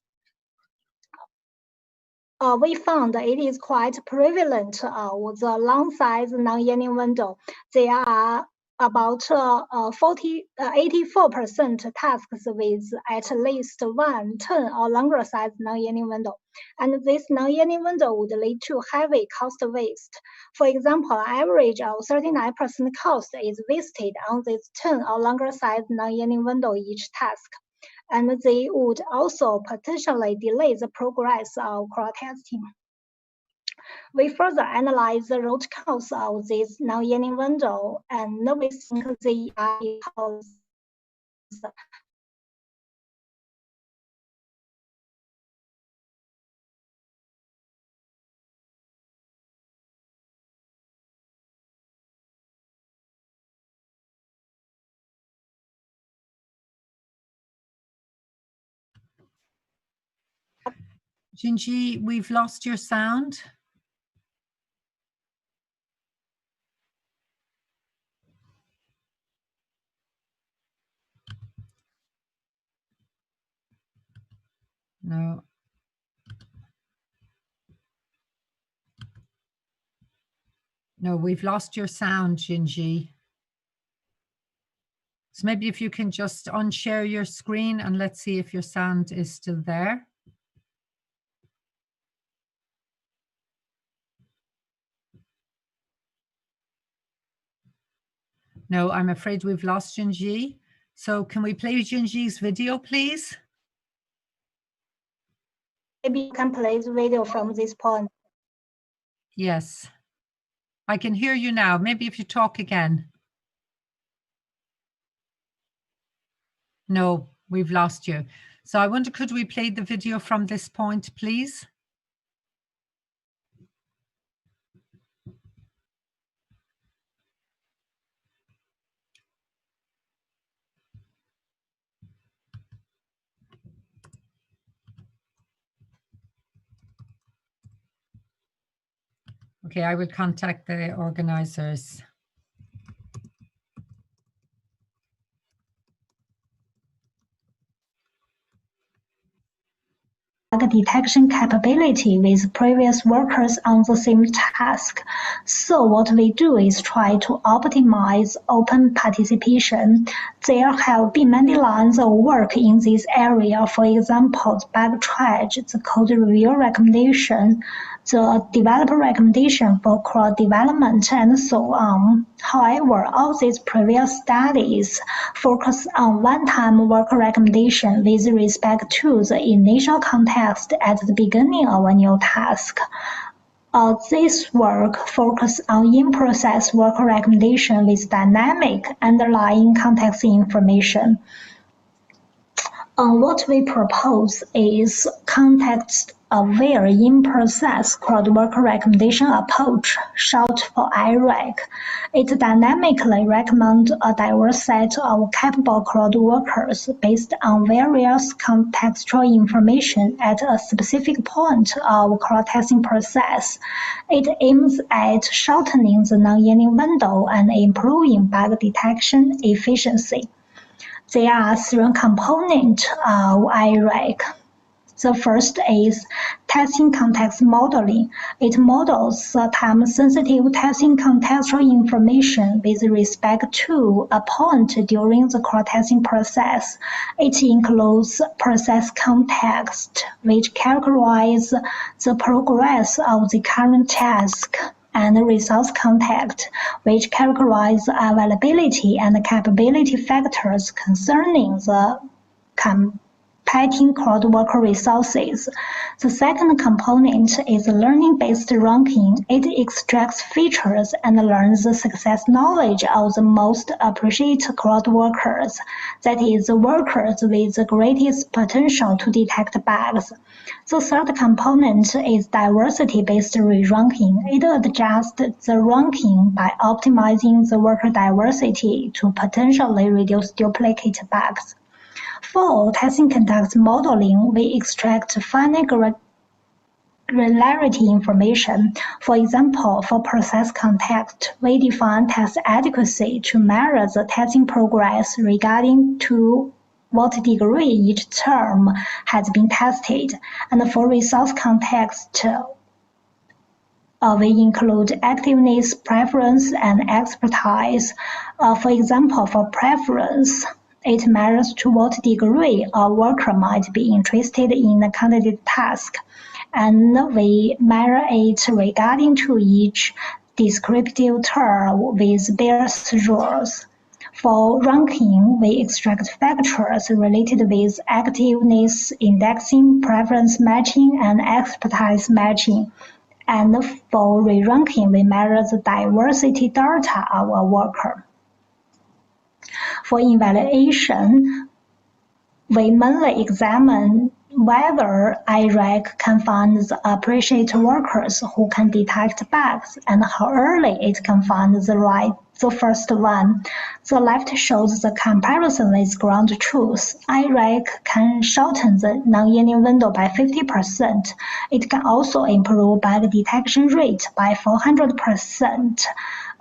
We found it is quite prevalent with the long-size non-yielding window. There are about 84% tasks with at least one 10 or longer size non-yielding window. And this non-yielding window would lead to heavy cost waste. For example, an average of 39% cost is wasted on this 10 or longer size non-yielding window each task. And they would also potentially delay the progress of crowd-testing. We further analyze the root cause of this non-yielding window, and we think they are because Jinji, we've lost your sound. No. No, we've lost your sound, Jinji. So maybe if you can just unshare your screen and let's see if your sound is still there. No, I'm afraid we've lost Jinji. So can we play Jinji's video, please? Maybe you can play the video from this point. Yes. I can hear you now. Maybe if you talk again. No, we've lost you. So I wonder, could we play the video from this point, please? Okay, I will contact the organizers. Detection capability with previous workers on the same task. So what we do is try to optimize open participation. There have been many lines of work in this area. For example, the bug triage, the code review recommendation, the developer recommendation for crowd development, and so on. However, all these previous studies focus on one-time work recommendation with respect to the initial context at the beginning of a new task. This work focuses on in-process work recommendation with dynamic underlying context information. What we propose is context-aware in-process crowd work recommendation approach, short for IREC. It dynamically recommends a diverse set of capable crowd workers based on various contextual information at a specific point of crowd-testing process. It aims at shortening the non-yielding window and improving bug detection efficiency. There are three components of IREC. The first is testing context modeling. It models the time-sensitive testing contextual information with respect to a point during the crowd-testing process. It includes process context, which characterizes the progress of the current task, and resource context, which characterize availability and capability factors concerning the citing crowd worker resources. The second component is learning-based ranking. It extracts features and learns the success knowledge of the most appreciated crowd workers, that is, the workers with the greatest potential to detect bugs. The third component is diversity-based re-ranking. It adjusts the ranking by optimizing the worker diversity to potentially reduce duplicate bugs. For testing conduct modeling, we extract finite granularity information. For example, for process context, we define test adequacy to measure the testing progress regarding to what degree each term has been tested. And for resource context, we include activeness, preference, and expertise. For example, for preference, it measures to what degree a worker might be interested in a candidate task, and we measure it regarding to each descriptive term with Bayes rules. For ranking, we extract factors related with activeness, indexing, preference matching, and expertise matching. And for re-ranking, we measure the diversity data of a worker. For evaluation, we mainly examine whether IRAC can find the appreciated workers who can detect bugs and how early it can find the first one. The left shows the comparison with ground truth. IRAC can shorten the non-union window by 50%. It can also improve bug detection rate by 400%.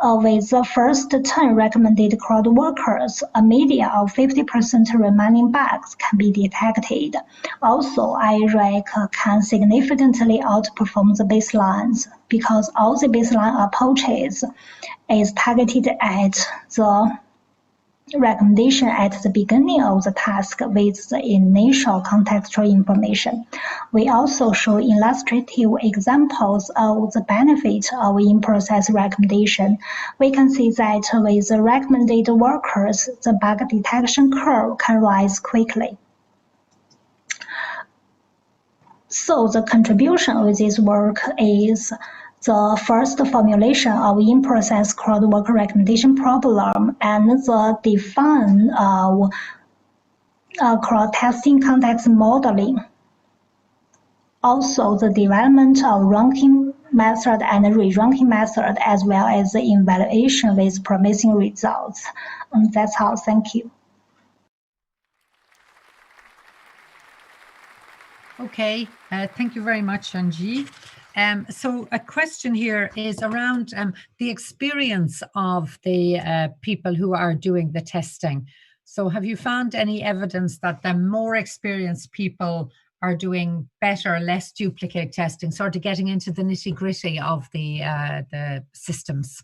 With the first 10 recommended crowd workers, a median of 50% remaining bugs can be detected. Also, IRAC can significantly outperform the baselines because all the baseline approaches is targeted at the recommendation at the beginning of the task with the initial contextual information. We also show illustrative examples of the benefit of in-process recommendation. We can see that with the recommended workers, the bug detection curve can rise quickly. So the contribution of this work is the first formulation of in-process crowd worker recommendation problem and the define of crowd testing context modeling. Also, the development of ranking method and re-ranking method, as well as the evaluation with promising results. And that's all. Thank you. Okay, thank you very much, Anji. So a question here is around the experience of the people who are doing the testing. So have you found any evidence that the more experienced people are doing better, less duplicate testing, sort of getting into the nitty-gritty of the systems?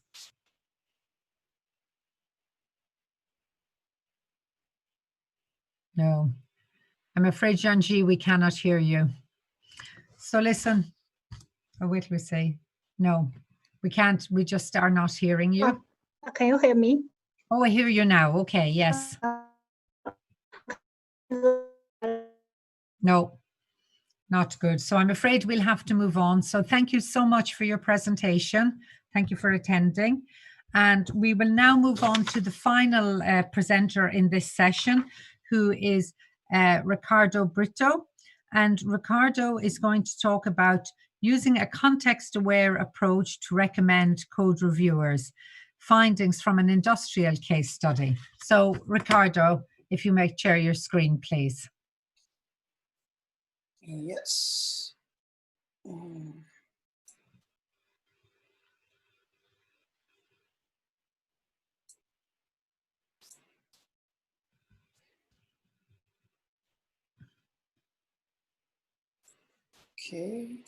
No. I'm afraid, Janji, we cannot hear you. So listen. Oh, wait till we say. No, we can't. We just are not hearing you. Can you hear me? Oh, I hear you now. Okay, yes. No, not good. So I'm afraid we'll have to move on. So thank you so much for your presentation. Thank you for attending. And we will now move on to the final presenter in this session, who is Ricardo Britta. And Ricardo is going to talk about using a context-aware approach to recommend code reviewers, findings from an industrial case study. So Ricardo, if you may share your screen, please. Yes. Okay.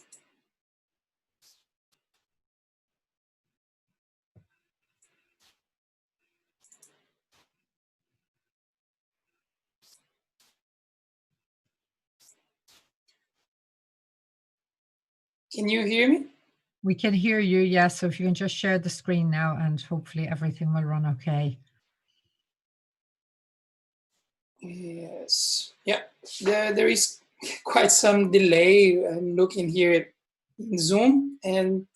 Can you hear me? We can hear you, yes. So if you can just share the screen now and hopefully everything will run okay. Yes. Yeah, there is quite some delay. I'm looking here in Zoom and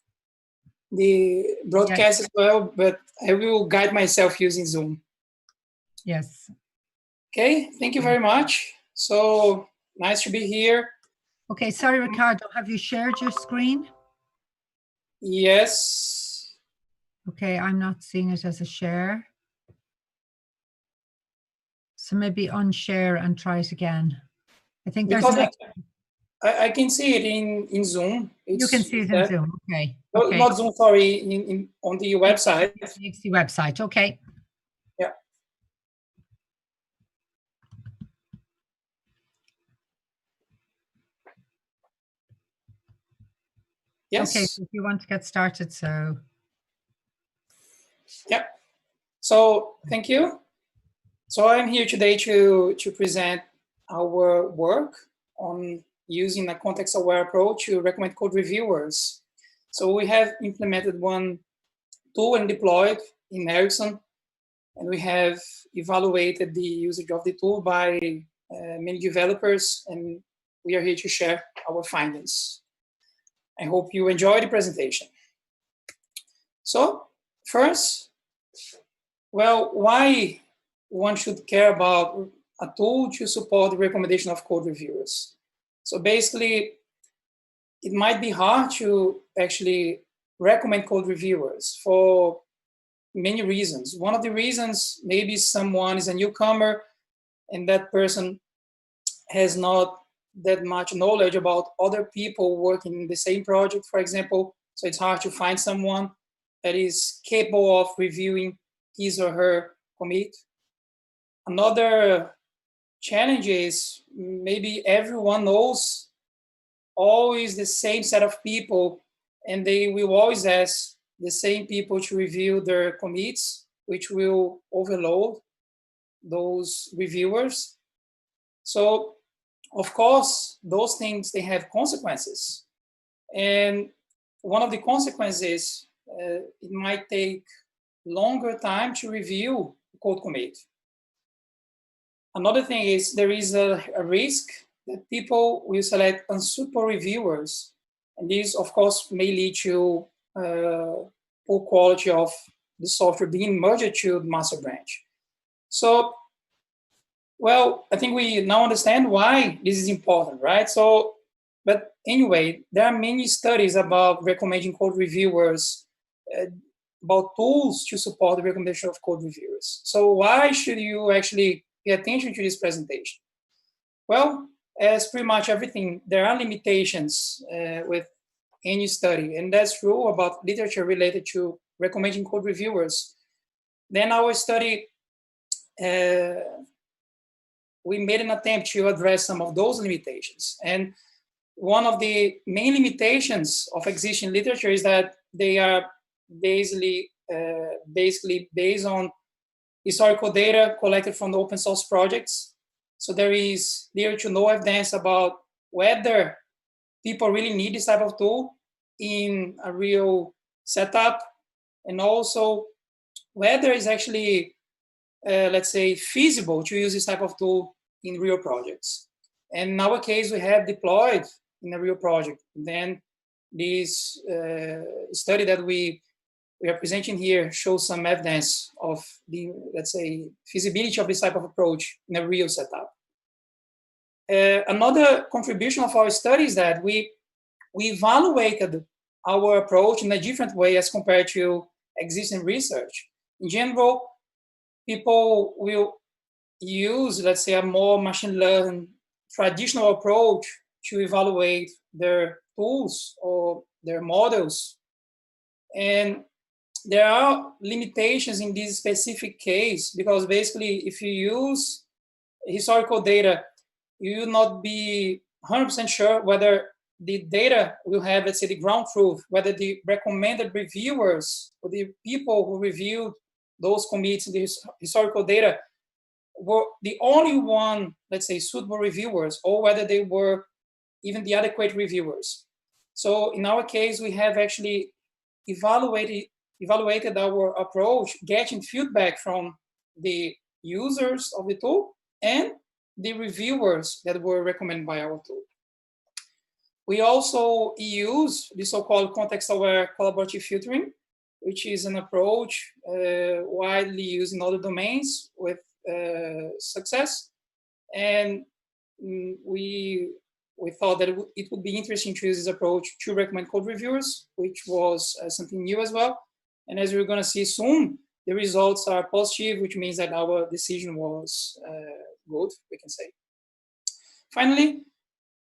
the broadcast as well, but I will guide myself using Zoom. Yes. Okay, thank you very much. So nice to be here. Okay, sorry, Ricardo, have you shared your screen? Yes. Okay, I'm not seeing it as a share. So maybe unshare and try it again. I think there's Because an I can see it in Zoom. you can see it in Zoom. Okay. Okay. Not Zoom, sorry, on the website. The website. Okay. Yeah. Yes. Okay, so if you want to get started, so. Yeah. So thank you. So I'm here today to present our work on using a context-aware approach to recommend code reviewers. So we have implemented one tool and deployed in Ericsson, and we have evaluated the usage of the tool by many developers, and we are here to share our findings. I hope you enjoy the presentation. So first, well, why one should care about a tool to support the recommendation of code reviewers? So basically, it might be hard to actually recommend code reviewers for many reasons. One of the reasons, maybe someone is a newcomer and that person has not that much knowledge about other people working in the same project, for example. So it's hard to find someone that is capable of reviewing his or her commit. Another challenge is maybe everyone knows always the same set of people, and they will always ask the same people to review their commits, which will overload those reviewers. So, of course, those things, they have consequences. And one of the consequences, it might take longer time to review code commit. Another thing is there is a risk that people will select unsuitable reviewers. And this, of course, may lead to poor quality of the software being merged to the master branch. So, well, I think we now understand why this is important, right? So, but anyway, there are many studies about recommending code reviewers, about tools to support the recommendation of code reviewers. So why should you actually pay attention to this presentation? Well, as pretty much everything, there are limitations with any study, and that's true about literature related to recommending code reviewers. Then our study, we made an attempt to address some of those limitations. And one of the main limitations of existing literature is that they are basically based on historical data collected from the open source projects. So there is little to no evidence about whether people really need this type of tool in a real setup, and also whether it's actually, let's say, feasible to use this type of tool in real projects. And in our case, we have deployed in a real project. And then this study that we are presenting here shows some evidence of the, let's say, feasibility of this type of approach in a real setup. Another contribution of our study is that we evaluated our approach in a different way as compared to existing research. In general, people will use, let's say, a more machine learning traditional approach to evaluate their tools or their models. And there are limitations in this specific case, because basically if you use historical data, you will not be 100% sure whether the data will have, let's say, the ground truth, whether the recommended reviewers or the people who reviewed those commits in the historical data were the only one, let's say, suitable reviewers, or whether they were even the adequate reviewers. So in our case, we have actually evaluated our approach, getting feedback from the users of the tool and the reviewers that were recommended by our tool. We also use the so-called context-aware collaborative filtering, which is an approach widely used in other domains with success. And we thought that it would be interesting to use this approach to recommend code reviewers, which was something new as well. And as we're going to see soon, the results are positive, which means that our decision was good, we can say. Finally,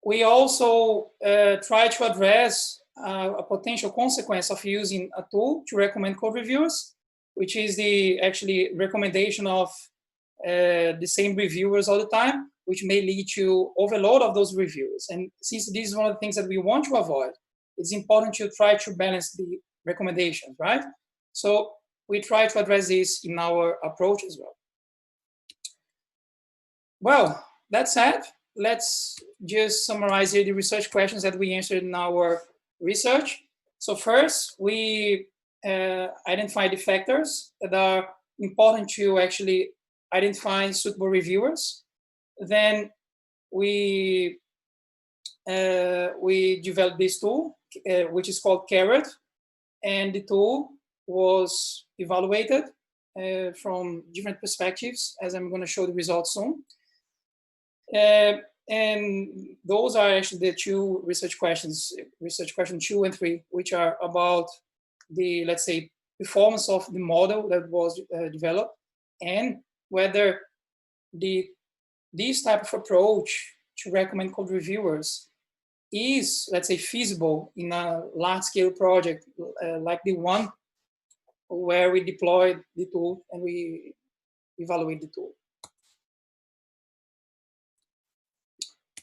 we also try to address a potential consequence of using a tool to recommend code reviewers, which is the actually recommendation of the same reviewers all the time, which may lead to overload of those reviewers. And since this is one of the things that we want to avoid, it's important to try to balance the recommendations, right? So we try to address this in our approach as well. Well, that said, let's just summarize here the research questions that we answered in our research. So first, we identify the factors that are important to actually identify suitable reviewers. Then we developed this tool, which is called Carrot, and the tool was evaluated from different perspectives, as I'm going to show the results soon. And those are actually the two research questions, research question 2 and 3, which are about the, let's say, performance of the model that was developed, and whether this type of approach to recommend code reviewers is, let's say, feasible in a large-scale project like the one where we deployed the tool and we evaluate the tool.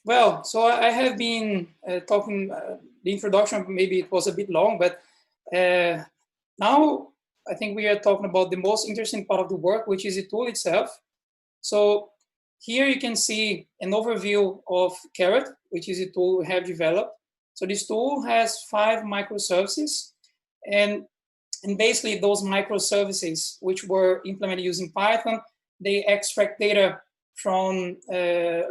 Well, so I have been talking, the introduction, maybe it was a bit long, but now I think we are talking about the most interesting part of the work, which is the tool itself. So here you can see an overview of Carrot, which is a tool we have developed. So this tool has 5 microservices, and basically those microservices, which were implemented using Python, they extract data from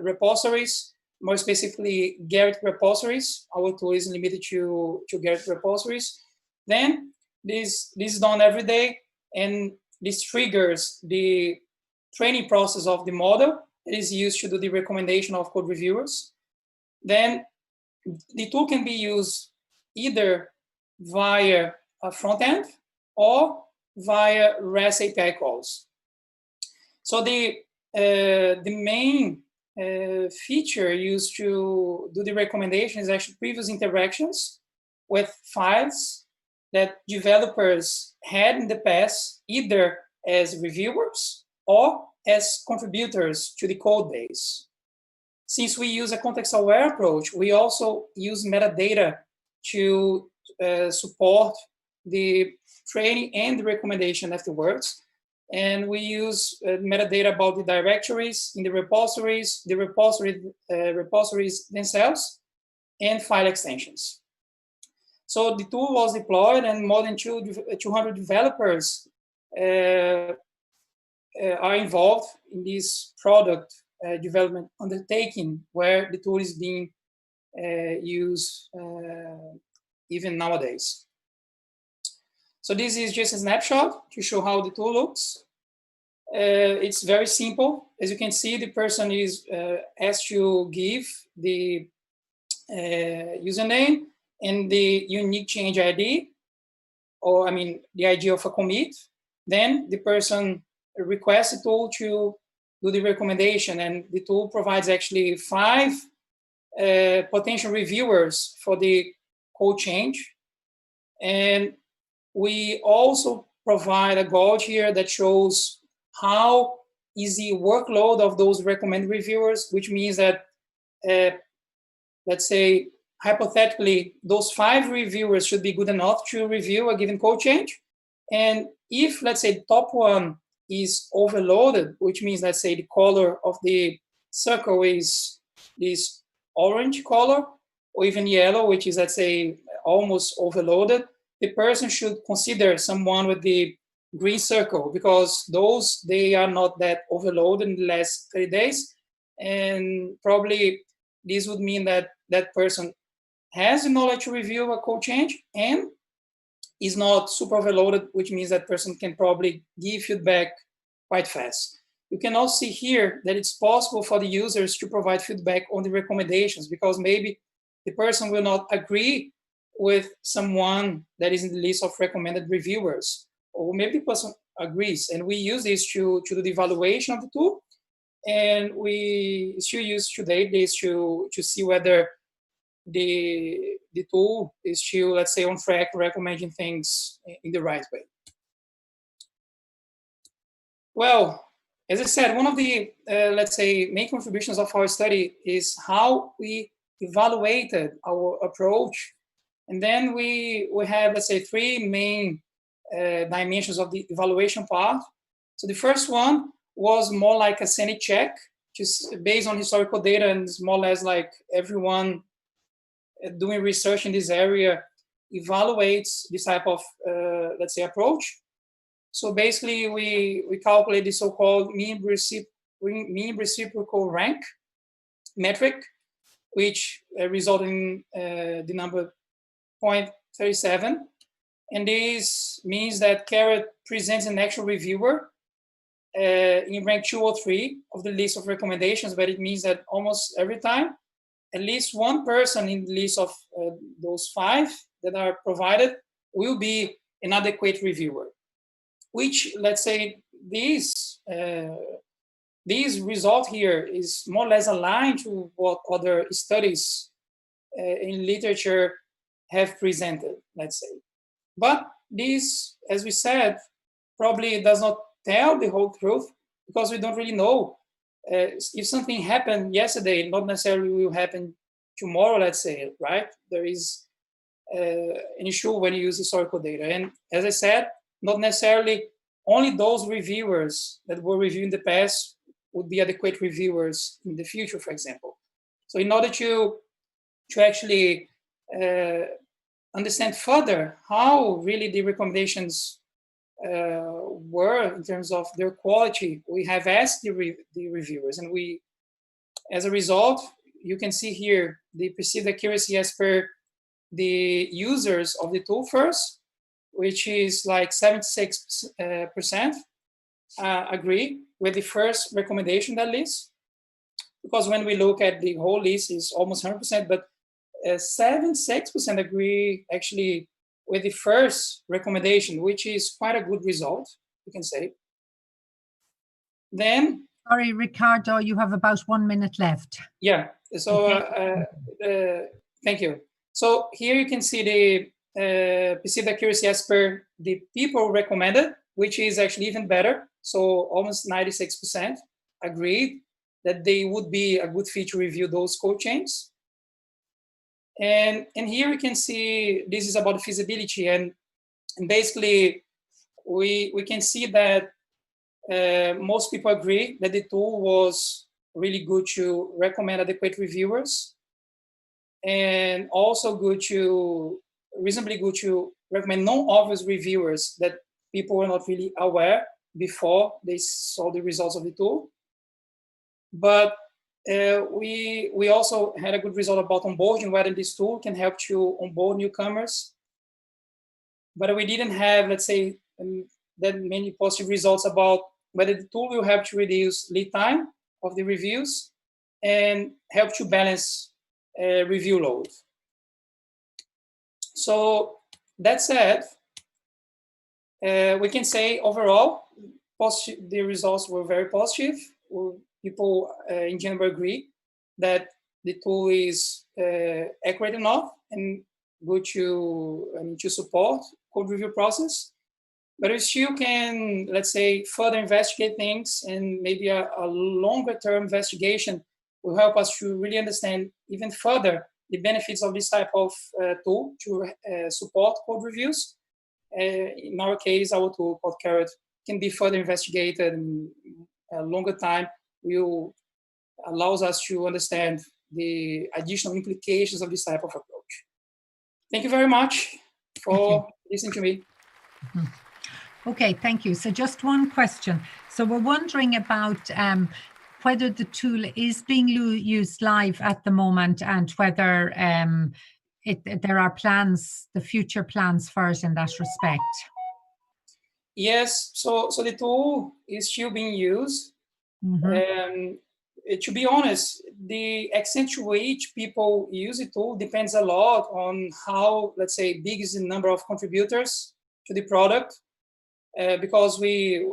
repositories, more specifically Gerrit repositories. Our tool is limited to Gerrit repositories. Then this is done every day, and this triggers the training process of the model. It is used to do the recommendation of code reviewers. Then the tool can be used either via a front end or via REST API calls. So the main feature used to do the recommendation is actually previous interactions with files that developers had in the past, either as reviewers or as contributors to the code base. Since we use a context-aware approach, we also use metadata to support the training and the recommendation afterwards. And we use metadata about the directories in the repositories themselves, and file extensions. So the tool was deployed, and more than 200 developers are involved in this product development undertaking, where the tool is being used even nowadays. So this is just a snapshot to show how the tool looks. It's very simple. As you can see, the person is asked to give the username and the unique change ID, or the ID of a commit. Then the person requests the tool to do the recommendation, and the tool provides actually 5 potential reviewers for the code change. And we also provide a gauge here that shows how is the workload of those recommended reviewers, which means that, let's say, hypothetically, those 5 reviewers should be good enough to review a given code change. And if, let's say, the top one is overloaded, which means, let's say, the color of the circle is this orange color, or even yellow, which is, let's say, almost overloaded, the person should consider someone with the green circle, because those, they are not that overloaded in the last 30 days. And probably this would mean that that person has the knowledge to review a code change and is not super overloaded, which means that person can probably give feedback quite fast. You can also see here that it's possible for the users to provide feedback on the recommendations, because maybe the person will not agree with someone that is in the list of recommended reviewers, or maybe the person agrees. And we use this to do the evaluation of the tool. And we still use today this to see whether the tool is still, let's say, on track, recommending things in the right way. Well, as I said, one of the, let's say, main contributions of our study is how we evaluated our approach. And then we have, let's say, three main dimensions of the evaluation part. So the first one was more like a sanity check, just based on historical data, and it's more or less like everyone doing research in this area evaluates this type of, let's say, approach. So basically, we calculate the so-called mean reciprocal rank metric, which resulted in the number 0.37. And this means that Carrot presents an actual reviewer in rank 2 or 3 of the list of recommendations, but it means that almost every time, at least one person in the list of those 5 that are provided will be an adequate reviewer, which, let's say, this result here is more or less aligned to what other studies in literature have presented, let's say. But this, as we said, probably does not tell the whole truth, because we don't really know if something happened yesterday, not necessarily will happen tomorrow, let's say, right? There is an issue when you use historical data. And as I said, not necessarily only those reviewers that were reviewed in the past would be adequate reviewers in the future, for example. So in order to actually understand further how really the recommendations were in terms of their quality, we have asked the reviewers, and we, as a result, you can see here the perceived accuracy as per the users of the tool first, which is like 76% agree with the first recommendation that list, because when we look at the whole list, it's almost 100%, but 76% agree actually with the first recommendation, which is quite a good result, you can say. Then, sorry, Ricardo, you have about 1 minute left. Yeah, so thank you. So here you can see the perceived accuracy as per the people recommended, which is actually even better. So almost 96% agreed that they would be a good fit to review those code chains. And here we can see this is about feasibility, and basically we can see that most people agree that the tool was really good to recommend adequate reviewers, and also reasonably good to recommend non-obvious reviewers that people were not really aware before they saw the results of the tool. But we also had a good result about onboarding, whether this tool can help to onboard newcomers. But we didn't have, let's say, that many positive results about whether the tool will help to reduce lead time of the reviews and help to balance review load. So that said, we can say overall, the results were very positive. People in general agree that the tool is accurate enough and good to support code review process. But we still can, let's say, further investigate things, and maybe a longer term investigation will help us to really understand even further the benefits of this type of tool to support code reviews. In our case, our tool called Carrot can be further investigated, and a longer time will allows us to understand the additional implications of this type of approach. Thank you very much for listening to me. Okay, thank you. So just one question. So we're wondering about whether the tool is being used live at the moment and whether there are plans, the future plans for it in that respect. Yes, so the tool is still being used. Mm-hmm. To be honest, the extent to which people use the tool depends a lot on how, let's say, big is the number of contributors to the product. Because we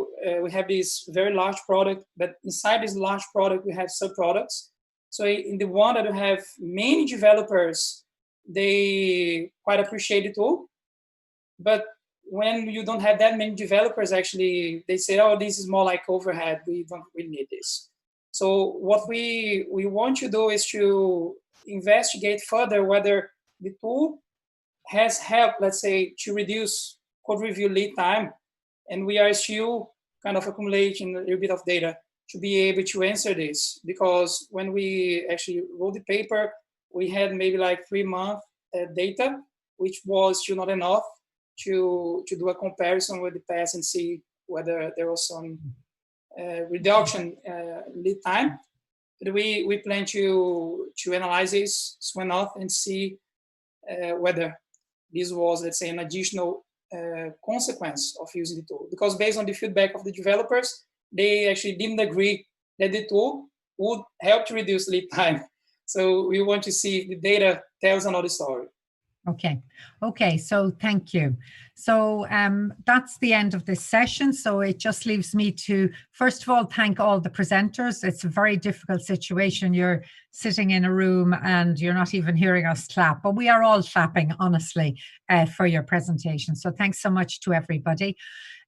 have this very large product, but inside this large product, we have sub-products. So in the one that we have many developers, they quite appreciate the tool. But when you don't have that many developers, actually, they say, oh, this is more like overhead. We don't really need this. So what we want to do is to investigate further whether the tool has helped, let's say, to reduce code review lead time. And we are still kind of accumulating a little bit of data to be able to answer this. Because when we actually wrote the paper, we had maybe like 3 months data, which was still not enough to do a comparison with the past and see whether there was some reduction lead time. But we plan to analyze this soon enough and see whether this was, let's say, an additional consequence of using the tool. Because based on the feedback of the developers, they actually didn't agree that the tool would help to reduce lead time. So we want to see if the data tells another story. Okay, so thank you. So that's the end of this session. So it just leaves me to, first of all, thank all the presenters. It's a very difficult situation. You're sitting in a room and you're not even hearing us clap, but we are all clapping, honestly, for your presentation. So thanks so much to everybody.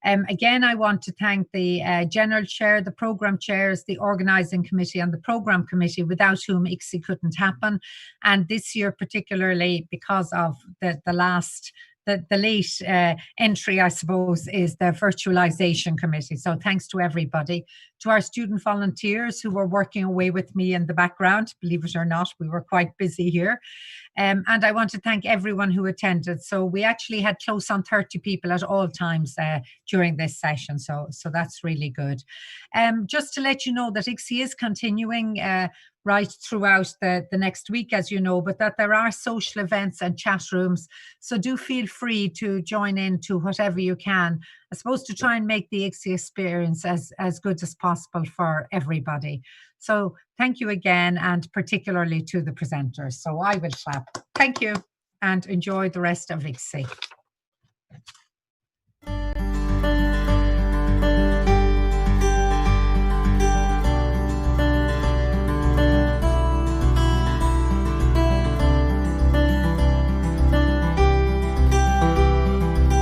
Again, I want to thank the General Chair, the Programme Chairs, the Organising Committee and the Programme Committee, without whom ICSI couldn't happen. And this year particularly, because of the late entry, I suppose, is the Virtualization Committee. So thanks to everybody. To our student volunteers who were working away with me in the background, believe it or not, we were quite busy here. And I want to thank everyone who attended. So we actually had close on 30 people at all times during this session. So that's really good. Just to let you know that ICSI is continuing right throughout the next week, as you know, but that there are social events and chat rooms. So do feel free to join in to whatever you can, I suppose, to try and make the ICSI experience as good as possible for everybody. So thank you again, and particularly to the presenters. So I will clap. Thank you, and enjoy the rest of ICSI.